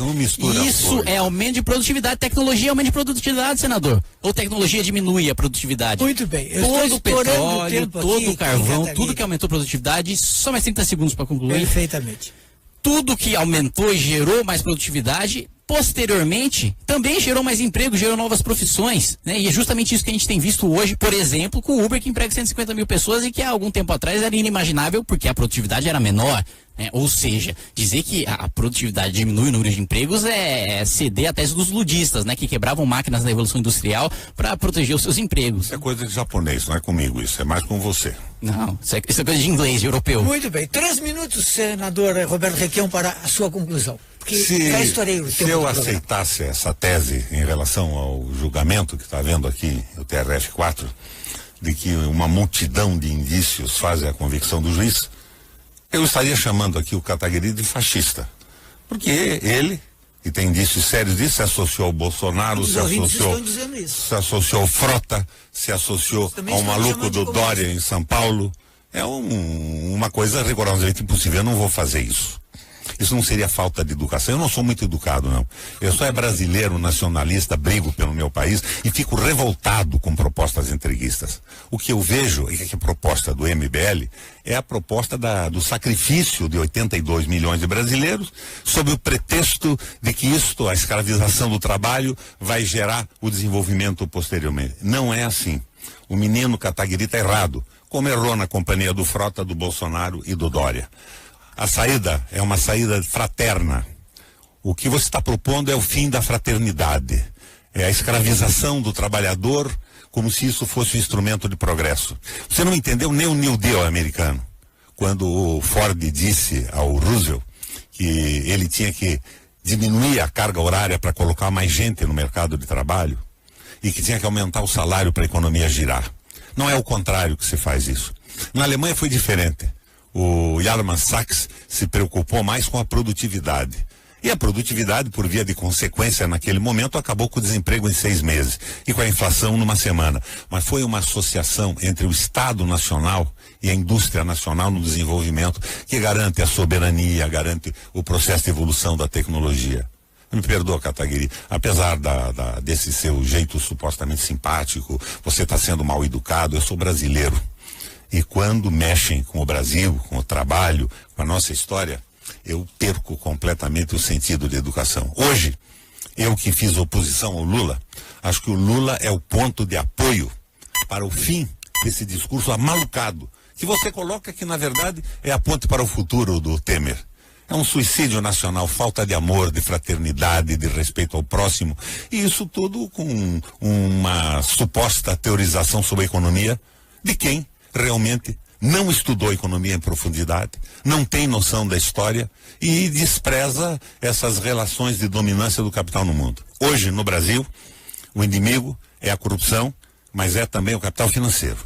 Isso é aumento de produtividade. Tecnologia é aumento de produtividade, senador. Ou tecnologia diminui a produtividade? Muito bem. Todo o petróleo, todo o carvão, tudo que aumentou a produtividade, só mais 30 segundos para concluir. Perfeitamente. Tudo que aumentou e gerou mais produtividade, posteriormente, também gerou mais emprego, gerou novas profissões, né? E é justamente isso que a gente tem visto hoje, por exemplo, com o Uber, que emprega 150 mil pessoas e que há algum tempo atrás era inimaginável porque a produtividade era menor, né? Ou seja, dizer que a produtividade diminui o número de empregos é ceder a tese dos ludistas, né? Que quebravam máquinas na Revolução Industrial para proteger os seus empregos. Isso é coisa de japonês, não é comigo isso, é mais com você. Não, isso é coisa de inglês, de europeu. Muito bem. 3 minutos, senador Roberto Requião, para a sua conclusão. Porque já estourei o tempo. Se eu aceitasse essa tese em relação ao julgamento que está havendo aqui, o TRF4, de que uma multidão de indícios fazem a convicção do juiz, eu estaria chamando aqui o Kataguiri de fascista. Porque ele, que tem indícios sérios disso, se associou ao Bolsonaro, se associou ao Frota, se associou ao maluco do Dória em São Paulo. É uma coisa rigorosamente impossível. Eu não vou fazer isso. Isso não seria falta de educação. Eu não sou muito educado, não. Eu sou brasileiro, nacionalista, brigo pelo meu país e fico revoltado com propostas entreguistas. O que eu vejo é que a proposta do MBL é a proposta do sacrifício de 82 milhões de brasileiros, sob o pretexto de que isto, a escravização do trabalho, vai gerar o desenvolvimento posteriormente. Não é assim. O menino Kataguiri está errado, como errou na companhia do Frota, do Bolsonaro e do Dória. A saída é uma saída fraterna. O que você está propondo é o fim da fraternidade. É a escravização do trabalhador, como se isso fosse um instrumento de progresso. Você não entendeu nem o New Deal americano, quando o Ford disse ao Roosevelt que ele tinha que diminuir a carga horária para colocar mais gente no mercado de trabalho e que tinha que aumentar o salário para a economia girar. Não é o contrário que se faz isso. Na Alemanha foi diferente. O Goldman Sachs se preocupou mais com a produtividade. E a produtividade, por via de consequência, naquele momento, acabou com o desemprego em 6 meses e com a inflação numa semana. Mas foi uma associação entre o Estado Nacional e a indústria nacional no desenvolvimento que garante a soberania, garante o processo de evolução da tecnologia. Me perdoa, Kataguiri, apesar desse seu jeito supostamente simpático, você está sendo mal educado, eu sou brasileiro. E quando mexem com o Brasil, com o trabalho, com a nossa história, eu perco completamente o sentido de educação. Hoje, eu que fiz oposição ao Lula, acho que o Lula é o ponto de apoio para o fim desse discurso amalucado, que você coloca que, na verdade, é a ponte para o futuro do Temer. É um suicídio nacional, falta de amor, de fraternidade, de respeito ao próximo. E isso tudo com uma suposta teorização sobre a economia de quem realmente não estudou economia em profundidade, não tem noção da história e despreza essas relações de dominância do capital no mundo. Hoje, no Brasil, o inimigo é a corrupção, mas é também o capital financeiro.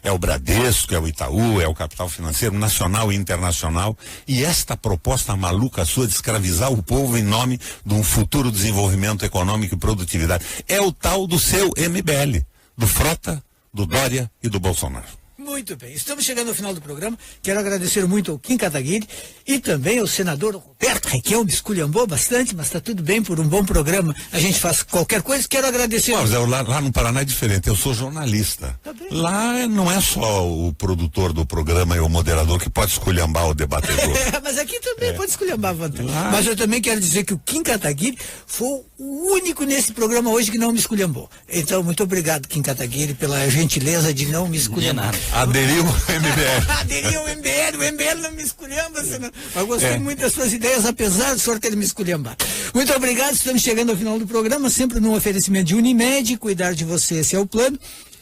É o Bradesco, é o Itaú, é o capital financeiro nacional e internacional. E esta proposta maluca sua de escravizar o povo em nome de um futuro desenvolvimento econômico e produtividade é o tal do seu MBL, do Frota, do Dória e do Bolsonaro. Muito bem, estamos chegando ao final do programa. Quero agradecer muito ao Kim Kataguiri e também ao senador Roberto Requião. Me esculhambou bastante, mas está tudo bem, por um bom programa a gente faz qualquer coisa. Quero agradecer. Mas lá no Paraná é diferente, eu sou jornalista. Tá bem. Lá não é só o produtor do programa e o moderador que pode esculhambar o debatedor. Mas aqui também pode esculhambar a vantagem. Mas eu também quero dizer que o Kim Kataguiri foi o único nesse programa hoje que não me esculhambou. Então, muito obrigado, Kim Kataguiri, pela gentileza de não me esculhambar. Aderiu ao MBL. Aderiu ao MBL, o MBL não me esculhamba, senão. Eu gostei muito das suas ideias, apesar do senhor ter me esculhambar. Muito obrigado, estamos chegando ao final do programa, sempre num oferecimento de Unimed, cuidar de você, esse é o plano.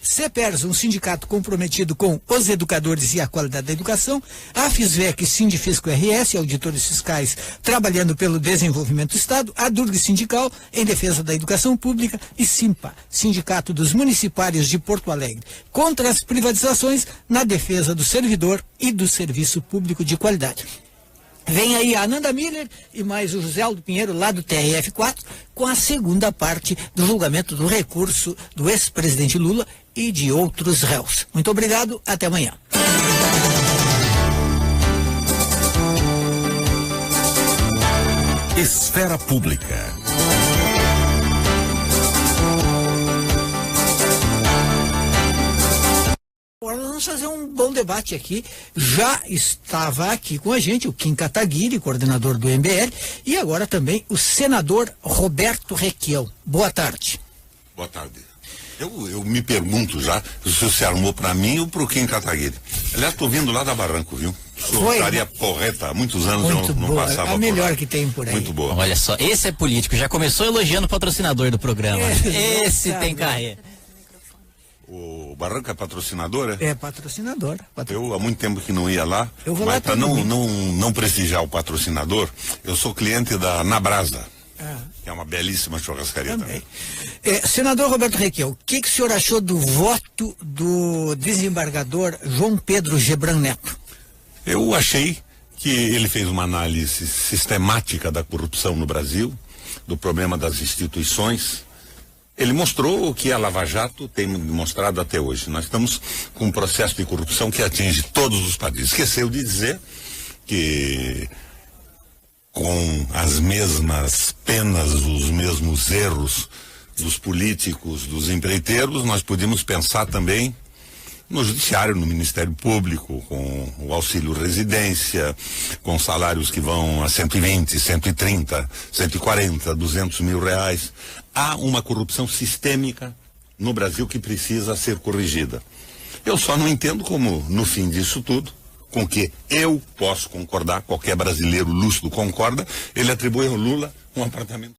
CEPERS, um sindicato comprometido com os educadores e a qualidade da educação. A FISVEC, Sindifisco RS, auditores fiscais trabalhando pelo desenvolvimento do Estado. A DURG Sindical, em defesa da educação pública. E SIMPA, Sindicato dos Municipários de Porto Alegre, contra as privatizações, na defesa do servidor e do serviço público de qualidade. Vem aí a Ananda Miller e mais o José Aldo Pinheiro, lá do TRF4, com a segunda parte do julgamento do recurso do ex-presidente Lula e de outros réus. Muito obrigado, até amanhã. Esfera Pública. Agora nós vamos fazer um bom debate aqui. Já estava aqui com a gente o Kim Kataguiri, coordenador do MBL, e agora também o senador Roberto Requião. Boa tarde. Boa tarde. Eu me pergunto já se o senhor se armou para mim ou para o Kim Kataguiri. Aliás, estou vindo lá da Barranco, viu? Estaria correta. Há muitos anos muito eu não boa, passava a melhor por que tem por aí. Muito boa. Olha só, esse é político, já começou elogiando o patrocinador do programa. Esse tem carreira. O Barranco é patrocinadora? É patrocinador. Eu há muito tempo que não ia lá, Eu vou lá mas para todo não prestigiar o patrocinador, eu sou cliente da Nabrasa, que é uma belíssima churrascaria também. Senador Roberto Requião, o que o senhor achou do voto do desembargador João Pedro Gebran Neto? Eu achei que ele fez uma análise sistemática da corrupção no Brasil, do problema das instituições. Ele mostrou o que a Lava Jato tem demonstrado até hoje. Nós estamos com um processo de corrupção que atinge todos os países. Esqueceu de dizer que com as mesmas penas, os mesmos erros dos políticos, dos empreiteiros, nós podíamos pensar também no judiciário, no Ministério Público, com o auxílio residência, com salários que vão a 120, 130, 140, 200 mil reais. Há uma corrupção sistêmica no Brasil que precisa ser corrigida. Eu só não entendo como, no fim disso tudo, com que eu posso concordar, qualquer brasileiro lúcido concorda, ele atribui ao Lula um apartamento.